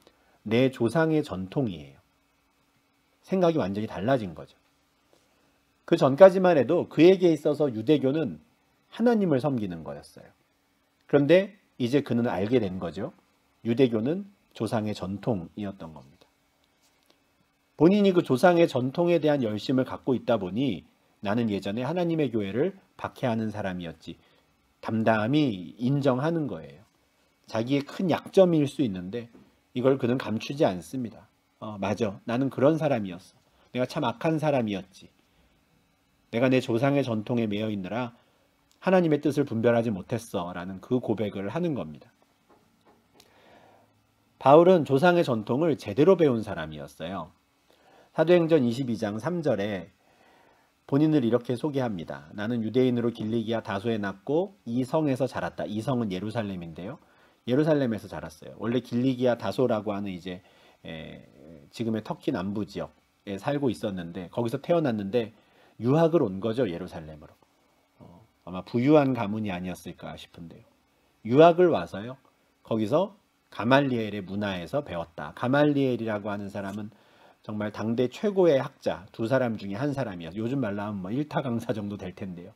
내 조상의 전통이에요. 생각이 완전히 달라진 거죠. 그 전까지만 해도 그에게 있어서 유대교는 하나님을 섬기는 거였어요. 그런데 이제 그는 알게 된 거죠. 유대교는 조상의 전통이었던 겁니다. 본인이 그 조상의 전통에 대한 열심을 갖고 있다 보니 나는 예전에 하나님의 교회를 박해하는 사람이었지. 담담히 인정하는 거예요. 자기의 큰 약점일 수 있는데 이걸 그는 감추지 않습니다. 맞아. 나는 그런 사람이었어. 내가 참 악한 사람이었지. 내가 내 조상의 전통에 매여 있느라 하나님의 뜻을 분별하지 못했어. 라는 그 고백을 하는 겁니다. 바울은 조상의 전통을 제대로 배운 사람이었어요. 사도행전 22장 3절에 본인을 이렇게 소개합니다. 나는 유대인으로 길리기아 다소에 났고 이 성에서 자랐다. 이 성은 예루살렘인데요. 예루살렘에서 자랐어요. 원래 길리기아 다소라고 하는 이제 지금의 터키 남부 지역에 살고 있었는데 거기서 태어났는데 유학을 온 거죠. 예루살렘으로. 아마 부유한 가문이 아니었을까 싶은데요. 유학을 와서요. 거기서 가말리엘의 문화에서 배웠다. 가말리엘이라고 하는 사람은 정말 당대 최고의 학자 두 사람 중에 한 사람이었어요. 요즘 말로 하면 뭐 일타 강사 정도 될 텐데요.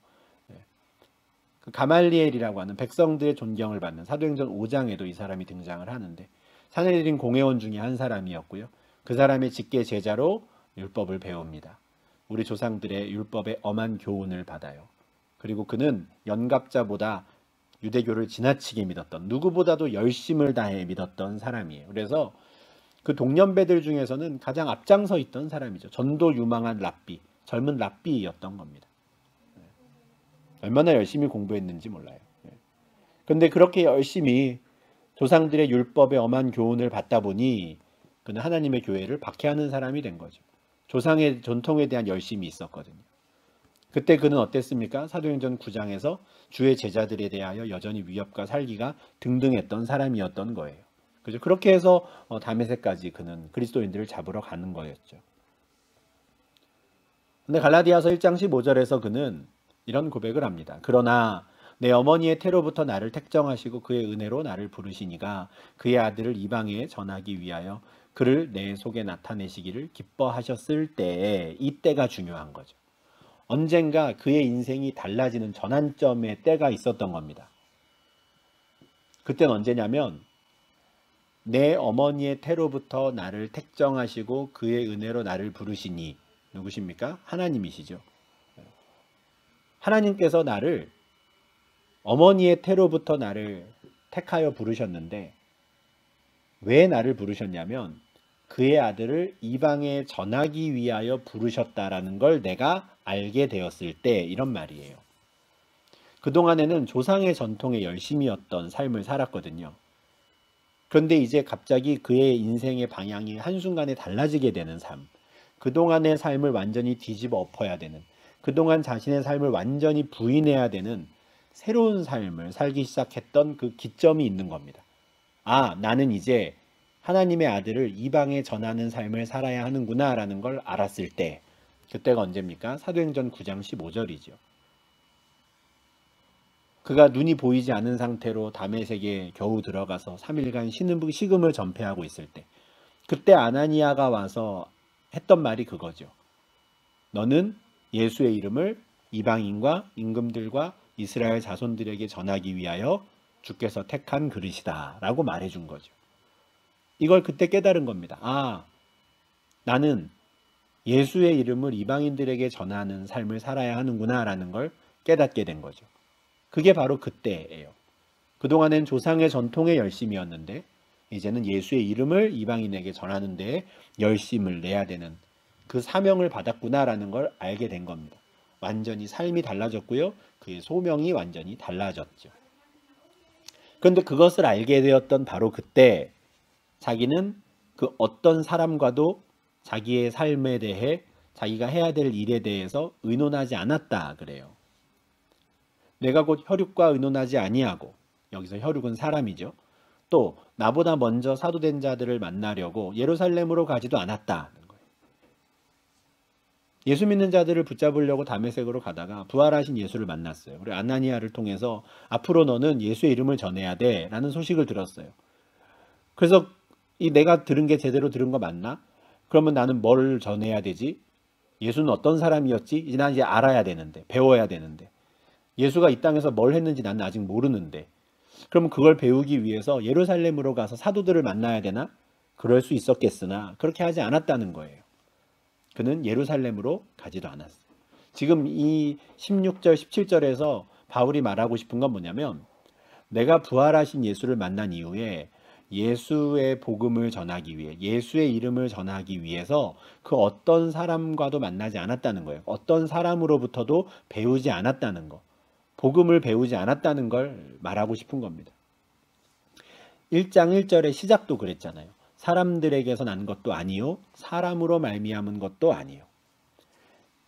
그 가말리엘이라고 하는 백성들의 존경을 받는 사도행전 5장에도 이 사람이 등장을 하는데 산헤드린 공회원 중에 한 사람이었고요. 그 사람의 직계 제자로 율법을 배웁니다. 우리 조상들의 율법의 엄한 교훈을 받아요. 그리고 그는 연갑자보다 유대교를 지나치게 믿었던, 누구보다도 열심을 다해 믿었던 사람이에요. 그래서 그 동년배들 중에서는 가장 앞장서 있던 사람이죠. 전도 유망한 랍비, 젊은 랍비였던 겁니다. 얼마나 열심히 공부했는지 몰라요. 그런데 그렇게 열심히 조상들의 율법의 엄한 교훈을 받다 보니 그는 하나님의 교회를 박해하는 사람이 된 거죠. 조상의 전통에 대한 열심이 있었거든요. 그때 그는 어땠습니까? 사도행전 9장에서 주의 제자들에 대하여 여전히 위협과 살기가 등등했던 사람이었던 거예요. 그죠? 그렇게 해서 다메섹까지 그는 그리스도인들을 잡으러 가는 거였죠. 근데 갈라디아서 1장 15절에서 그는 이런 고백을 합니다. 그러나 내 어머니의 태로부터 나를 택정하시고 그의 은혜로 나를 부르시니가 그의 아들을 이방에 전하기 위하여 그를 내 속에 나타내시기를 기뻐하셨을 때에, 이때가 중요한 거죠. 언젠가 그의 인생이 달라지는 전환점의 때가 있었던 겁니다. 그때는 언제냐면 내 어머니의 태로부터 나를 택정하시고 그의 은혜로 나를 부르시니, 누구십니까? 하나님이시죠. 하나님께서 나를 어머니의 태로부터 나를 택하여 부르셨는데 왜 나를 부르셨냐면 그의 아들을 이방에 전하기 위하여 부르셨다라는 걸 내가 알게 되었을 때, 이런 말이에요. 그동안에는 조상의 전통에 열심이었던 삶을 살았거든요. 그런데 이제 갑자기 그의 인생의 방향이 한순간에 달라지게 되는 삶, 그동안의 삶을 완전히 뒤집어 엎어야 되는, 그동안 자신의 삶을 완전히 부인해야 되는 새로운 삶을 살기 시작했던 그 기점이 있는 겁니다. 아, 나는 이제 하나님의 아들을 이방에 전하는 삶을 살아야 하는구나 라는 걸 알았을 때, 그때가 언제입니까? 사도행전 9장 15절이죠. 그가 눈이 보이지 않은 상태로 다메섹에 겨우 들어가서 3일간 식음을 전폐하고 있을 때, 그때 아나니아가 와서 했던 말이 그거죠. 너는 예수의 이름을 이방인과 임금들과 이스라엘 자손들에게 전하기 위하여 주께서 택한 그릇이다 라고 말해준 거죠. 이걸 그때 깨달은 겁니다. 아, 나는 예수의 이름을 이방인들에게 전하는 삶을 살아야 하는구나 라는 걸 깨닫게 된 거죠. 그게 바로 그때예요. 그동안엔 조상의 전통의 열심이었는데 이제는 예수의 이름을 이방인에게 전하는 데에 열심을 내야 되는 그 사명을 받았구나라는 걸 알게 된 겁니다. 완전히 삶이 달라졌고요. 그의 소명이 완전히 달라졌죠. 그런데 그것을 알게 되었던 바로 그때 자기는 그 어떤 사람과도 자기의 삶에 대해 자기가 해야 될 일에 대해서 의논하지 않았다 그래요. 내가 곧 혈육과 의논하지 아니하고, 여기서 혈육은 사람이죠. 또 나보다 먼저 사도된 자들을 만나려고 예루살렘으로 가지도 않았다는 거예요. 예수 믿는 자들을 붙잡으려고 다메섹으로 가다가 부활하신 예수를 만났어요. 그리고 아나니아를 통해서 앞으로 너는 예수의 이름을 전해야 돼 라는 소식을 들었어요. 그래서 내가 들은 게 제대로 들은 거 맞나? 그러면 나는 뭘 전해야 되지? 예수는 어떤 사람이었지? 난 이제 알아야 되는데, 배워야 되는데, 예수가 이 땅에서 뭘 했는지 나는 아직 모르는데, 그러면 그걸 배우기 위해서 예루살렘으로 가서 사도들을 만나야 되나? 그럴 수 있었겠으나 그렇게 하지 않았다는 거예요. 그는 예루살렘으로 가지도 않았어요. 지금 이 16절, 17절에서 바울이 말하고 싶은 건 뭐냐면, 내가 부활하신 예수를 만난 이후에 예수의 복음을 전하기 위해, 예수의 이름을 전하기 위해서 그 어떤 사람과도 만나지 않았다는 거예요. 어떤 사람으로부터도 배우지 않았다는 거. 복음을 배우지 않았다는 걸 말하고 싶은 겁니다. 1장 1절의 시작도 그랬잖아요. 사람들에게서 난 것도 아니요 사람으로 말미암은 것도 아니요.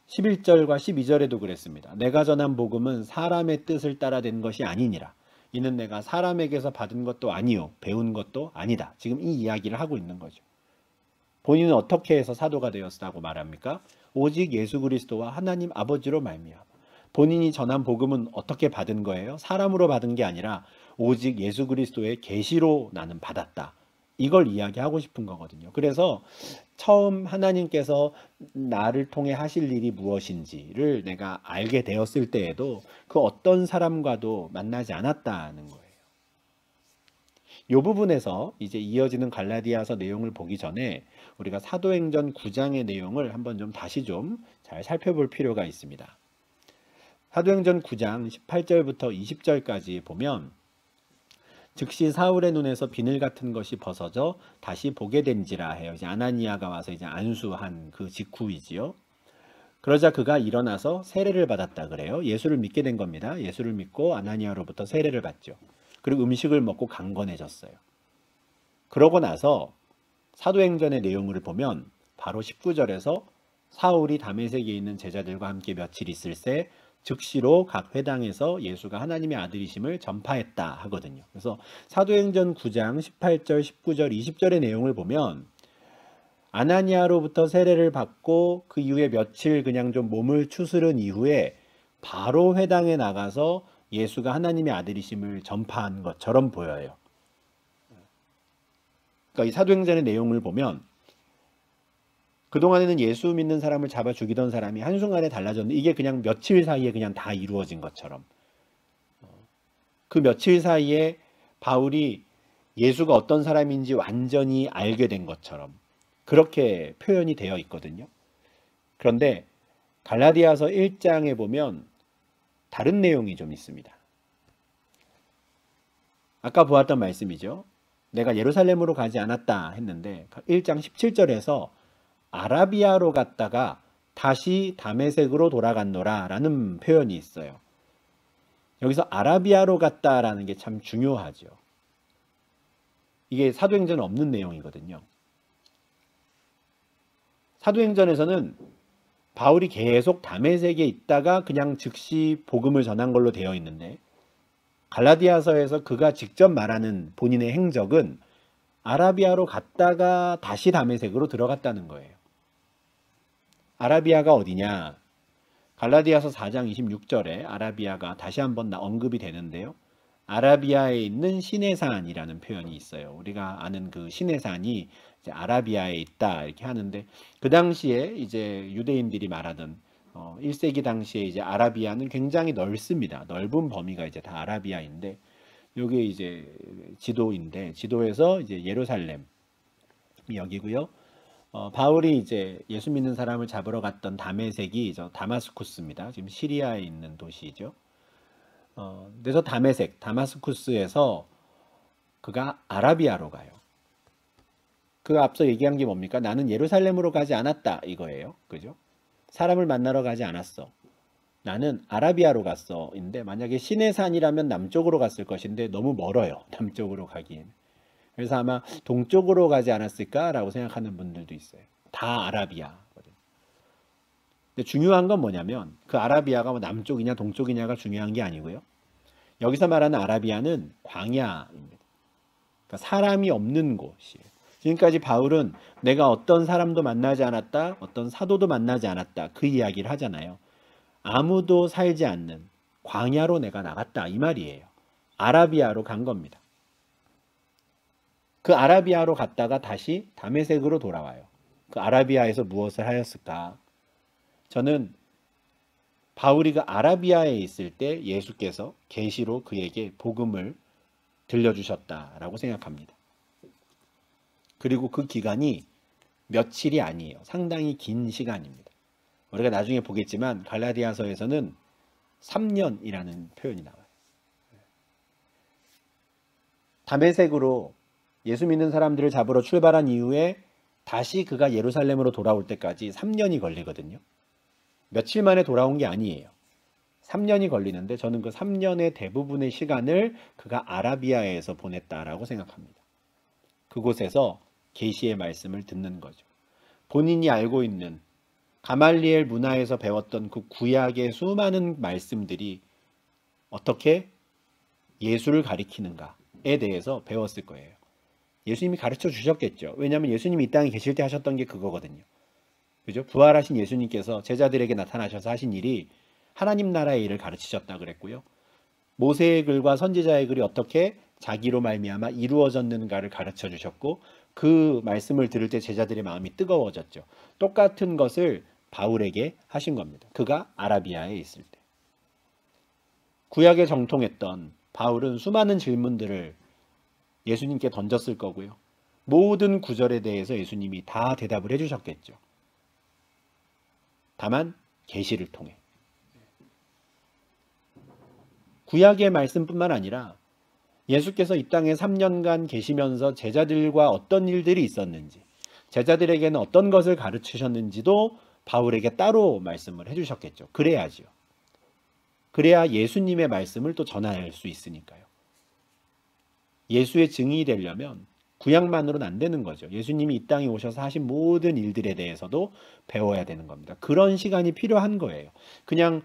11절과 12절에도 그랬습니다. 내가 전한 복음은 사람의 뜻을 따라 된 것이 아니니라. 이는 내가 사람에게서 받은 것도 아니요 배운 것도 아니다. 지금 이 이야기를 하고 있는 거죠. 본인은 어떻게 해서 사도가 되었다고 말합니까? 오직 예수 그리스도와 하나님 아버지로 말미암아. 본인이 전한 복음은 어떻게 받은 거예요? 사람으로 받은 게 아니라 오직 예수 그리스도의 계시로 나는 받았다. 이걸 이야기하고 싶은 거거든요. 그래서 처음 하나님께서 나를 통해 하실 일이 무엇인지를 내가 알게 되었을 때에도 그 어떤 사람과도 만나지 않았다는 거예요. 이 부분에서 이제 이어지는 갈라디아서 내용을 보기 전에 우리가 사도행전 9장의 내용을 한번 좀 다시 좀 잘 살펴볼 필요가 있습니다. 사도행전 9장 18절부터 20절까지 보면, 즉시 사울의 눈에서 비늘 같은 것이 벗어져 다시 보게 된지라 해요. 이제 아나니아가 와서 이제 안수한 그 직후이지요. 그러자 그가 일어나서 세례를 받았다 그래요. 예수를 믿게 된 겁니다. 예수를 믿고 아나니아로부터 세례를 받죠. 그리고 음식을 먹고 강건해졌어요. 그러고 나서 사도행전의 내용을 보면 바로 19절에서 사울이 다메섹에 있는 제자들과 함께 며칠 있을새 즉시로 각 회당에서 예수가 하나님의 아들이심을 전파했다 하거든요. 그래서 사도행전 9장 18절, 19절, 20절의 내용을 보면 아나니아로부터 세례를 받고 그 이후에 며칠 그냥 좀 몸을 추스른 이후에 바로 회당에 나가서 예수가 하나님의 아들이심을 전파한 것처럼 보여요. 그러니까 이 사도행전의 내용을 보면 그동안에는 예수 믿는 사람을 잡아 죽이던 사람이 한순간에 달라졌는데 이게 그냥 며칠 사이에 그냥 다 이루어진 것처럼, 그 며칠 사이에 바울이 예수가 어떤 사람인지 완전히 알게 된 것처럼 그렇게 표현이 되어 있거든요. 그런데 갈라디아서 1장에 보면 다른 내용이 좀 있습니다. 아까 보았던 말씀이죠. 내가 예루살렘으로 가지 않았다 했는데 1장 17절에서 아라비아로 갔다가 다시 다메섹으로 돌아갔노라 라는 표현이 있어요. 여기서 아라비아로 갔다라는 게 참 중요하죠. 이게 사도행전에 없는 내용이거든요. 사도행전에서는 바울이 계속 다메섹에 있다가 그냥 즉시 복음을 전한 걸로 되어 있는데, 갈라디아서에서 그가 직접 말하는 본인의 행적은 아라비아로 갔다가 다시 다메섹으로 들어갔다는 거예요. 아라비아가 어디냐? 갈라디아서 4장 26절에 아라비아가 다시 한번 언급이 되는데요. 아라비아에 있는 시내산이라는 표현이 있어요. 우리가 아는 그 시내산이 이제 아라비아에 있다 이렇게 하는데, 그 당시에 이제 유대인들이 말하던 1세기 당시에 이제 아라비아는 굉장히 넓습니다. 넓은 범위가 이제 다 아라비아인데, 요게 이제 지도인데, 지도에서 이제 예루살렘이 여기고요. 바울이 이제 예수 믿는 사람을 잡으러 갔던 다메섹이 다마스쿠스입니다. 지금 시리아에 있는 도시죠. 그래서 다마스쿠스에서 그가 아라비아로 가요. 그 앞서 얘기한 게 뭡니까? 나는 예루살렘으로 가지 않았다 이거예요. 그죠? 사람을 만나러 가지 않았어. 나는 아라비아로 갔어. 인데 만약에 시내산이라면 남쪽으로 갔을 것인데 너무 멀어요. 남쪽으로 가기엔. 그래서 아마 동쪽으로 가지 않았을까라고 생각하는 분들도 있어요. 다 아라비아거든요. 근데 중요한 건 뭐냐면 그 아라비아가 뭐 남쪽이냐 동쪽이냐가 중요한 게 아니고요. 여기서 말하는 아라비아는 광야입니다. 그러니까 사람이 없는 곳이에요. 지금까지 바울은 내가 어떤 사람도 만나지 않았다, 어떤 사도도 만나지 않았다 그 이야기를 하잖아요. 아무도 살지 않는 광야로 내가 나갔다 이 말이에요. 아라비아로 간 겁니다. 그 아라비아로 갔다가 다시 다메섹으로 돌아와요. 그 아라비아에서 무엇을 하였을까? 저는 바울이 그 아라비아에 있을 때 예수께서 계시로 그에게 복음을 들려주셨다라고 생각합니다. 그리고 그 기간이 며칠이 아니에요. 상당히 긴 시간입니다. 우리가 나중에 보겠지만 갈라디아서에서는 3년이라는 표현이 나와요. 다메섹으로 예수 믿는 사람들을 잡으러 출발한 이후에 다시 그가 예루살렘으로 돌아올 때까지 3년이 걸리거든요. 며칠 만에 돌아온 게 아니에요. 3년이 걸리는데 저는 그 3년의 대부분의 시간을 그가 아라비아에서 보냈다라고 생각합니다. 그곳에서 계시의 말씀을 듣는 거죠. 본인이 알고 있는 가말리엘 문화에서 배웠던 그 구약의 수많은 말씀들이 어떻게 예수를 가리키는가에 대해서 배웠을 거예요. 예수님이 가르쳐 주셨겠죠. 왜냐하면 예수님이 이 땅에 계실 때 하셨던 게 그거거든요. 그죠? 부활하신 예수님께서 제자들에게 나타나셔서 하신 일이 하나님 나라의 일을 가르치셨다 그랬고요. 모세의 글과 선지자의 글이 어떻게 자기로 말미암아 이루어졌는가를 가르쳐 주셨고, 그 말씀을 들을 때 제자들의 마음이 뜨거워졌죠. 똑같은 것을 바울에게 하신 겁니다. 그가 아라비아에 있을 때. 구약에 정통했던 바울은 수많은 질문들을 예수님께 던졌을 거고요. 모든 구절에 대해서 예수님이 다 대답을 해주셨겠죠. 다만 계시를 통해. 구약의 말씀뿐만 아니라 예수께서 이 땅에 3년간 계시면서 제자들과 어떤 일들이 있었는지, 제자들에게는 어떤 것을 가르치셨는지도 바울에게 따로 말씀을 해주셨겠죠. 그래야지요. 그래야 예수님의 말씀을 또 전할 수 있으니까요. 예수의 증인이 되려면 구약만으로는 안 되는 거죠. 예수님이 이 땅에 오셔서 하신 모든 일들에 대해서도 배워야 되는 겁니다. 그런 시간이 필요한 거예요. 그냥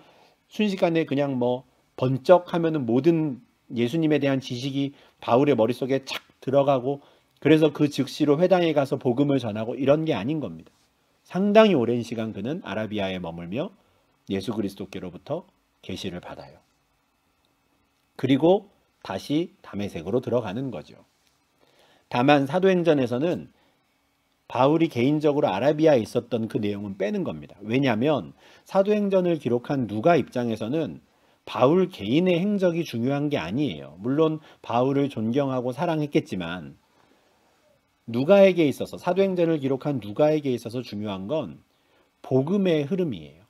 순식간에 그냥 뭐 번쩍 하면은 모든 예수님에 대한 지식이 바울의 머릿속에 착 들어가고, 그래서 그 즉시로 회당에 가서 복음을 전하고 이런 게 아닌 겁니다. 상당히 오랜 시간 그는 아라비아에 머물며 예수 그리스도께로부터 계시를 받아요. 그리고 다시 다메섹으로 들어가는 거죠. 다만 사도행전에서는 바울이 개인적으로 아라비아에 있었던 그 내용은 빼는 겁니다. 왜냐하면 사도행전을 기록한 누가 입장에서는 바울 개인의 행적이 중요한 게 아니에요. 물론 바울을 존경하고 사랑했겠지만 누가에게 있어서, 사도행전을 기록한 누가에게 있어서 중요한 건 복음의 흐름이에요.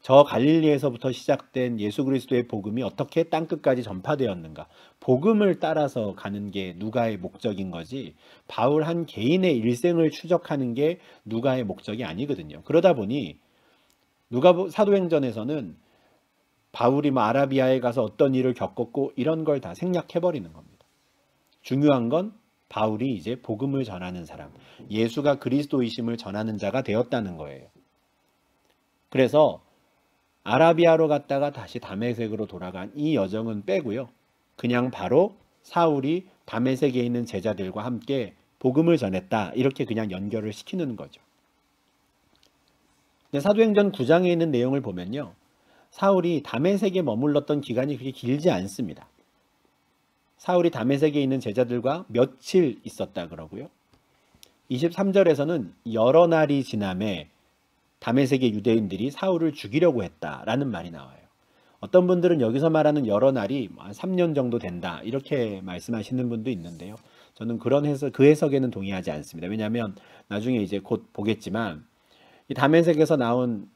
저 갈릴리에서부터 시작된 예수 그리스도의 복음이 어떻게 땅끝까지 전파되었는가, 복음을 따라서 가는 게 누가의 목적인 거지, 바울 한 개인의 일생을 추적하는 게 누가의 목적이 아니거든요. 그러다 보니 사도행전에서는 바울이 아라비아에 가서 어떤 일을 겪었고 이런 걸 다 생략해버리는 겁니다. 중요한 건 바울이 이제 복음을 전하는 사람, 예수가 그리스도이심을 전하는 자가 되었다는 거예요. 그래서 아라비아로 갔다가 다시 다메섹으로 돌아간 이 여정은 빼고요. 그냥 바로 사울이 다메섹에 있는 제자들과 함께 복음을 전했다, 이렇게 그냥 연결을 시키는 거죠. 근데 사도행전 9장에 있는 내용을 보면요, 사울이 다메섹에 머물렀던 기간이 그렇게 길지 않습니다. 사울이 다메섹에 있는 제자들과 며칠 있었다 그러고요. 23절에서는 여러 날이 지남에 다메섹의 유대인들이 사울을 죽이려고 했다라는 말이 나와요. 어떤 분들은 여기서 말하는 여러 날이 3년 정도 된다 이렇게 말씀하시는 분도 있는데요. 저는 그 해석에는 동의하지 않습니다. 왜냐하면 나중에 이제 곧 보겠지만 이 다메섹에서 나온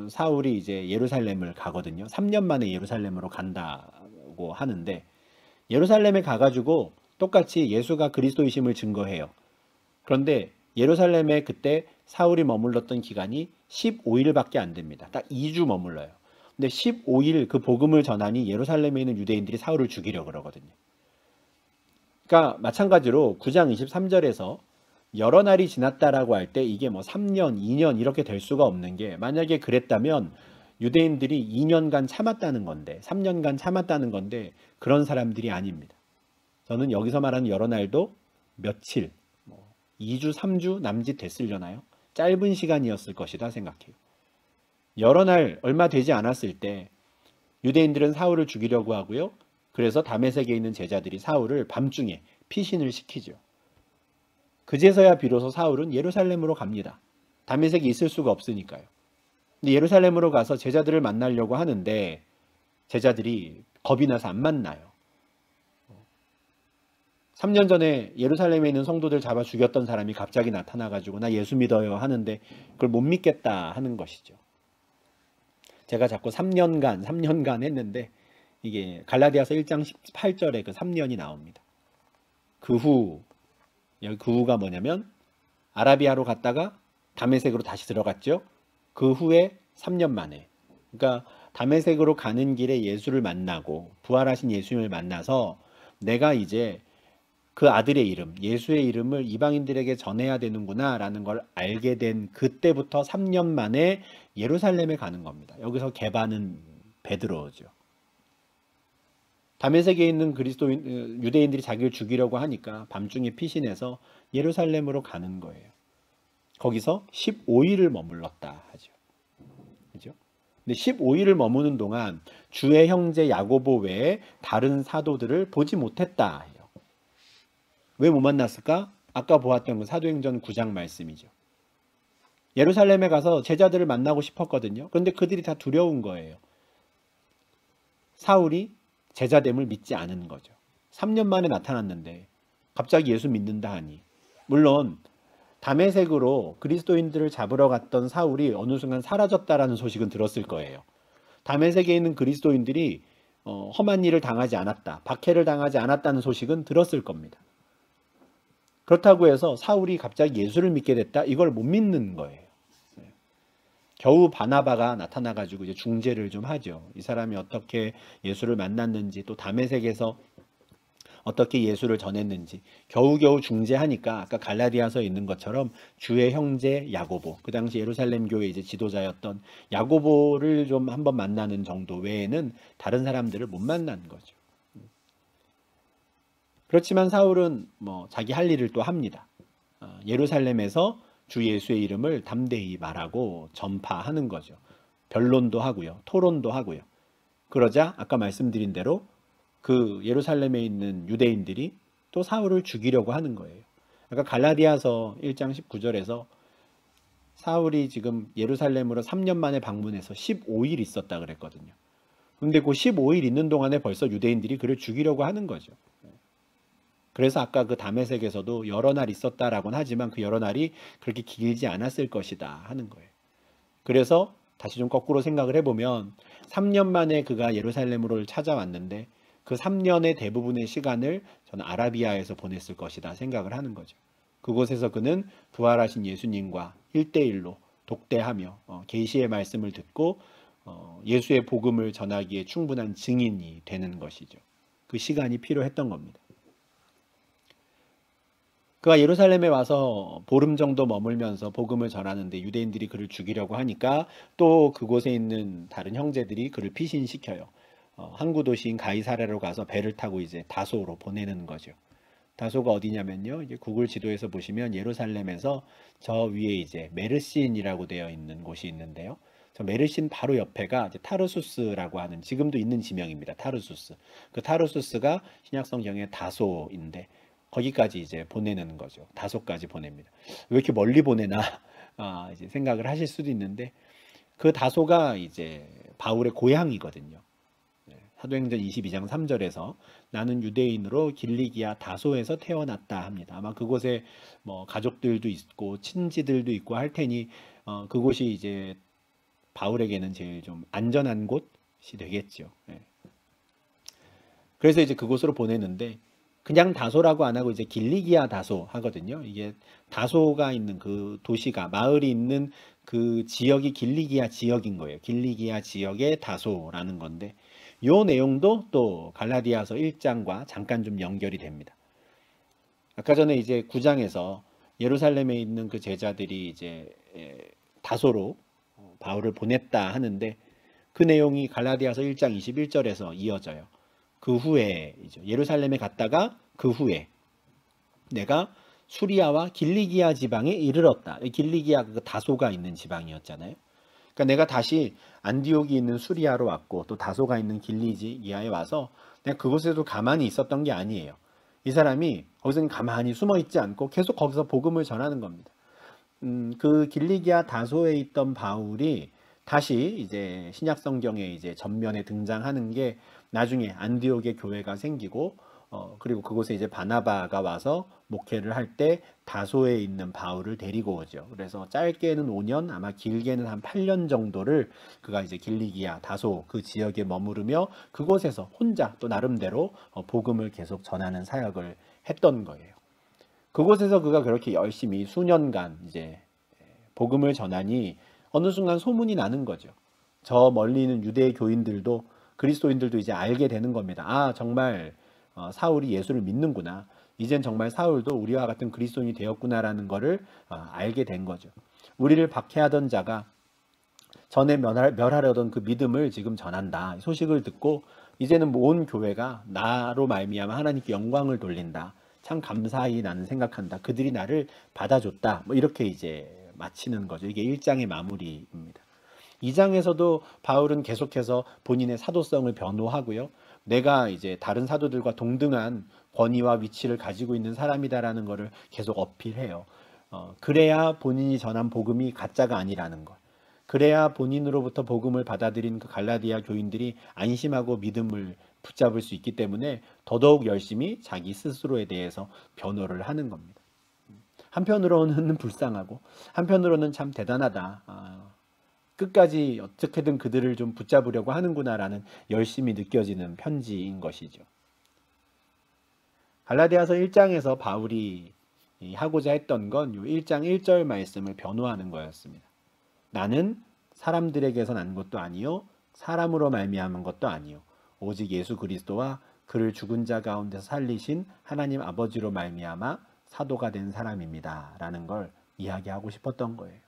사울이 이제 예루살렘을 가거든요. 3년 만에 예루살렘으로 간다고 하는데, 예루살렘에 가가지고 똑같이 예수가 그리스도이심을 증거해요. 그런데 예루살렘에 그때 사울이 머물렀던 기간이 15일밖에 안 됩니다. 딱 2주 머물러요. 근데 15일 그 복음을 전하니 예루살렘에 있는 유대인들이 사울을 죽이려고 그러거든요. 그러니까 마찬가지로 9장 23절에서 여러 날이 지났다라고 할 때 이게 뭐 3년, 2년 이렇게 될 수가 없는 게, 만약에 그랬다면 유대인들이 2년간 참았다는 건데, 3년간 참았다는 건데, 그런 사람들이 아닙니다. 저는 여기서 말하는 여러 날도 며칠, 2주, 3주 남짓 됐으려나요? 짧은 시간이었을 것이다 생각해요. 여러 날 얼마 되지 않았을 때 유대인들은 사울을 죽이려고 하고요. 그래서 다메섹에 있는 제자들이 사울을 밤중에 피신을 시키죠. 그제서야 비로소 사울은 예루살렘으로 갑니다. 다메섹에 있을 수가 없으니까요. 근데 예루살렘으로 가서 제자들을 만나려고 하는데 제자들이 겁이 나서 안 만나요. 3년 전에 예루살렘에 있는 성도들 잡아 죽였던 사람이 갑자기 나타나가지고 나 예수 믿어요 하는데 그걸 못 믿겠다 하는 것이죠. 제가 자꾸 3년간 했는데 이게 갈라디아서 1장 18절에 그 3년이 나옵니다. 그 후가 뭐냐면 아라비아로 갔다가 다메섹으로 다시 들어갔죠. 그 후에 3년 만에, 그러니까 다메섹으로 가는 길에 예수를 만나고 부활하신 예수님을 만나서 내가 이제 그 아들의 이름, 예수의 이름을 이방인들에게 전해야 되는구나 라는 걸 알게 된 그때부터 3년 만에 예루살렘에 가는 겁니다. 여기서 게바는 베드로죠. 다메섹에 있는 유대인들이 자기를 죽이려고 하니까 밤중에 피신해서 예루살렘으로 가는 거예요. 거기서 15일을 머물렀다 하죠. 그죠? 근데 15일을 머무는 동안 주의 형제 야고보 외에 다른 사도들을 보지 못했다 해요. 왜 못 만났을까? 아까 보았던 그 사도행전 9장 말씀이죠. 예루살렘에 가서 제자들을 만나고 싶었거든요. 그런데 그들이 다 두려운 거예요. 사울이 제자됨을 믿지 않은 거죠. 3년 만에 나타났는데 갑자기 예수 믿는다 하니, 물론 다메섹으로 그리스도인들을 잡으러 갔던 사울이 어느 순간 사라졌다라는 소식은 들었을 거예요. 다메섹에 있는 그리스도인들이 험한 일을 당하지 않았다, 박해를 당하지 않았다는 소식은 들었을 겁니다. 그렇다고 해서 사울이 갑자기 예수를 믿게 됐다, 이걸 못 믿는 거예요. 겨우 바나바가 나타나가지고 이제 중재를 좀 하죠. 이 사람이 어떻게 예수를 만났는지, 또 다메섹에서 어떻게 예수를 전했는지 겨우겨우 중재하니까 아까 갈라디아서에 있는 것처럼 주의 형제 야고보, 그 당시 예루살렘 교회 이제 지도자였던 야고보를 좀 한번 만나는 정도 외에는 다른 사람들을 못 만난 거죠. 그렇지만 사울은 뭐 자기 할 일을 또 합니다. 예루살렘에서 주 예수의 이름을 담대히 말하고 전파하는 거죠. 변론도 하고요, 토론도 하고요. 그러자 아까 말씀드린 대로 그 예루살렘에 있는 유대인들이 또 사울을 죽이려고 하는 거예요. 아까 갈라디아서 1장 19절에서 사울이 지금 예루살렘으로 3년 만에 방문해서 15일 있었다 그랬거든요. 근데 그 15일 있는 동안에 벌써 유대인들이 그를 죽이려고 하는 거죠. 그래서 아까 그 다메섹에서도 여러 날 있었다라고는 하지만 그 여러 날이 그렇게 길지 않았을 것이다 하는 거예요. 그래서 다시 좀 거꾸로 생각을 해보면 3년 만에 그가 예루살렘으로 찾아왔는데 그 3년의 대부분의 시간을 저는 아라비아에서 보냈을 것이다 생각을 하는 거죠. 그곳에서 그는 부활하신 예수님과 1대1로 독대하며 계시의 말씀을 듣고 예수의 복음을 전하기에 충분한 증인이 되는 것이죠. 그 시간이 필요했던 겁니다. 그가 예루살렘에 와서 보름 정도 머물면서 복음을 전하는데 유대인들이 그를 죽이려고 하니까 또 그곳에 있는 다른 형제들이 그를 피신시켜요. 항구 도시인 가이사랴로 가서 배를 타고 이제 다소로 보내는 거죠. 다소가 어디냐면요. 이제 구글 지도에서 보시면 예루살렘에서 저 위에 이제 메르신이라고 되어 있는 곳이 있는데요. 저 메르신 바로 옆에가 이제 타르수스라고 하는 지금도 있는 지명입니다. 타르수스. 그 타르수스가 신약 성경의 다소인데 거기까지 이제 보내는 거죠. 다소까지 보냅니다. 왜 이렇게 멀리 보내나 이제 생각을 하실 수도 있는데 그 다소가 이제 바울의 고향이거든요. 사도행전 22장 3절에서 나는 유대인으로 길리기아 다소에서 태어났다 합니다. 아마 그곳에 뭐 가족들도 있고 친지들도 있고 할 테니 그곳이 이제 바울에게는 제일 좀 안전한 곳이 되겠죠. 그래서 이제 그곳으로 보내는데 그냥 다소라고 안 하고 이제 길리기아 다소 하거든요. 이게 다소가 있는 그 도시가 마을이 있는 그 지역이 길리기아 지역인 거예요. 길리기아 지역의 다소라는 건데 요 내용도 또 갈라디아서 1장과 잠깐 좀 연결이 됩니다. 아까 전에 이제 9장에서 예루살렘에 있는 그 제자들이 이제 다소로 바울을 보냈다 하는데 그 내용이 갈라디아서 1장 21절에서 이어져요. 그 후에 예루살렘에 갔다가 그 후에 내가 수리아와 길리기아 지방에 이르렀다. 길리기아 그 다소가 있는 지방이었잖아요. 그러니까 내가 다시 안디옥이 있는 수리아로 왔고 또 다소가 있는 길리기아에 와서 내가 그곳에도 가만히 있었던 게 아니에요. 이 사람이 거기서 가만히 숨어 있지 않고 계속 거기서 복음을 전하는 겁니다. 그 길리기아 다소에 있던 바울이 다시 이제 신약 성경에 이제 전면에 등장하는 게 나중에 안디옥의 교회가 생기고 그리고 그곳에 이제 바나바가 와서 목회를 할 때 다소에 있는 바울을 데리고 오죠. 그래서 짧게는 5년, 아마 길게는 한 8년 정도를 그가 이제 길리기아 다소 그 지역에 머무르며 그곳에서 혼자 또 나름대로 복음을 계속 전하는 사역을 했던 거예요. 그곳에서 그가 그렇게 열심히 수년간 이제 복음을 전하니 어느 순간 소문이 나는 거죠. 저 멀리 있는 유대 교인들도 그리스도인들도 이제 알게 되는 겁니다. 아, 정말 사울이 예수를 믿는구나. 이젠 정말 사울도 우리와 같은 그리스도인이 되었구나라는 것을 알게 된 거죠. 우리를 박해하던 자가 전에 멸하려던 그 믿음을 지금 전한다. 소식을 듣고 이제는 온 교회가 나로 말미암아 하나님께 영광을 돌린다. 참 감사히 나는 생각한다. 그들이 나를 받아줬다. 뭐 이렇게 이제 마치는 거죠. 이게 1장의 마무리입니다. 2장에서도 바울은 계속해서 본인의 사도성을 변호하고요. 내가 이제 다른 사도들과 동등한 권위와 위치를 가지고 있는 사람이다라는 것을 계속 어필해요. 그래야 본인이 전한 복음이 가짜가 아니라는 것. 그래야 본인으로부터 복음을 받아들인 그 갈라디아 교인들이 안심하고 믿음을 붙잡을 수 있기 때문에 더더욱 열심히 자기 스스로에 대해서 변호를 하는 겁니다. 한편으로는 불쌍하고 한편으로는 참 대단하다. 끝까지 어떻게든 그들을 좀 붙잡으려고 하는구나라는 열심히 느껴지는 편지인 것이죠. 갈라디아서 1장에서 바울이 하고자 했던 건 1장 1절 말씀을 변호하는 거였습니다. 나는 사람들에게서 난 것도 아니요 사람으로 말미암은 것도 아니요 오직 예수 그리스도와 그를 죽은 자 가운데서 살리신 하나님 아버지로 말미암아 사도가 된 사람입니다. 라는 걸 이야기하고 싶었던 거예요.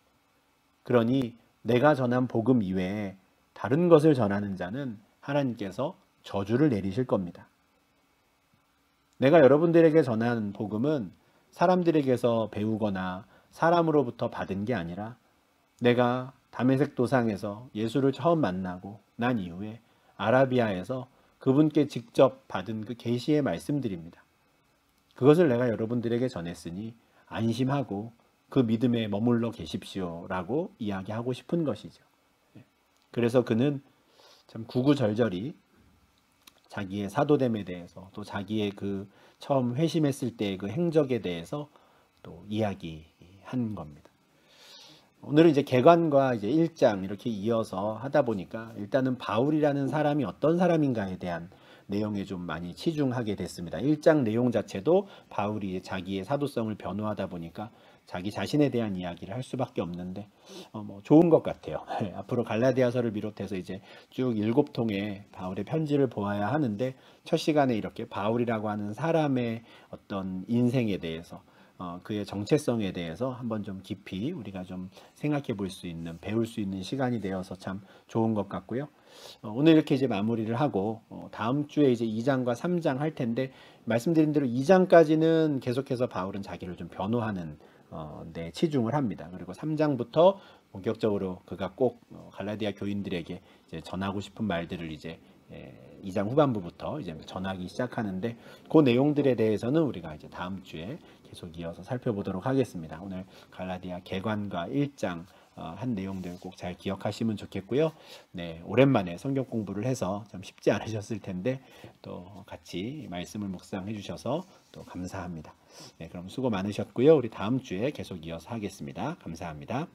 그러니 내가 전한 복음 이외에 다른 것을 전하는 자는 하나님께서 저주를 내리실 겁니다. 내가 여러분들에게 전한 복음은 사람들에게서 배우거나 사람으로부터 받은 게 아니라 내가 다메섹 도상에서 예수를 처음 만나고 난 이후에 아라비아에서 그분께 직접 받은 그 계시의 말씀들입니다. 그것을 내가 여러분들에게 전했으니 안심하고 그 믿음에 머물러 계십시오라고 이야기하고 싶은 것이죠. 그래서 그는 참 구구절절히 자기의 사도됨에 대해서 또 자기의 그 처음 회심했을 때의 그 행적에 대해서 또 이야기한 겁니다. 오늘은 이제 개관과 이제 1장 이렇게 이어서 하다 보니까 일단은 바울이라는 사람이 어떤 사람인가에 대한 내용에 좀 많이 치중하게 됐습니다. 1장 내용 자체도 바울이 자기의 사도성을 변호하다 보니까 자기 자신에 대한 이야기를 할 수밖에 없는데 뭐 좋은 것 같아요. 앞으로 갈라디아서를 비롯해서 이제 쭉 7통의 바울의 편지를 보아야 하는데 첫 시간에 이렇게 바울이라고 하는 사람의 어떤 인생에 대해서 그의 정체성에 대해서 한번 좀 깊이 우리가 좀 생각해 볼 수 있는, 배울 수 있는 시간이 되어서 참 좋은 것 같고요. 오늘 이렇게 이제 마무리를 하고 다음 주에 이제 2장과 3장 할 텐데, 말씀드린 대로 2장까지는 계속해서 바울은 자기를 좀 변호하는 데 치중을 합니다. 그리고 3장부터 본격적으로 그가 꼭 갈라디아 교인들에게 이제 전하고 싶은 말들을 이제 2장 후반부부터 이제 전하기 시작하는데, 그 내용들에 대해서는 우리가 이제 다음 주에 계속 이어서 살펴보도록 하겠습니다. 오늘 갈라디아 개관과 1장 한 내용들 꼭 잘 기억하시면 좋겠고요. 네, 오랜만에 성경 공부를 해서 참 쉽지 않으셨을 텐데 또 같이 말씀을 묵상해 주셔서 또 감사합니다. 네, 그럼 수고 많으셨고요. 우리 다음 주에 계속 이어서 하겠습니다. 감사합니다.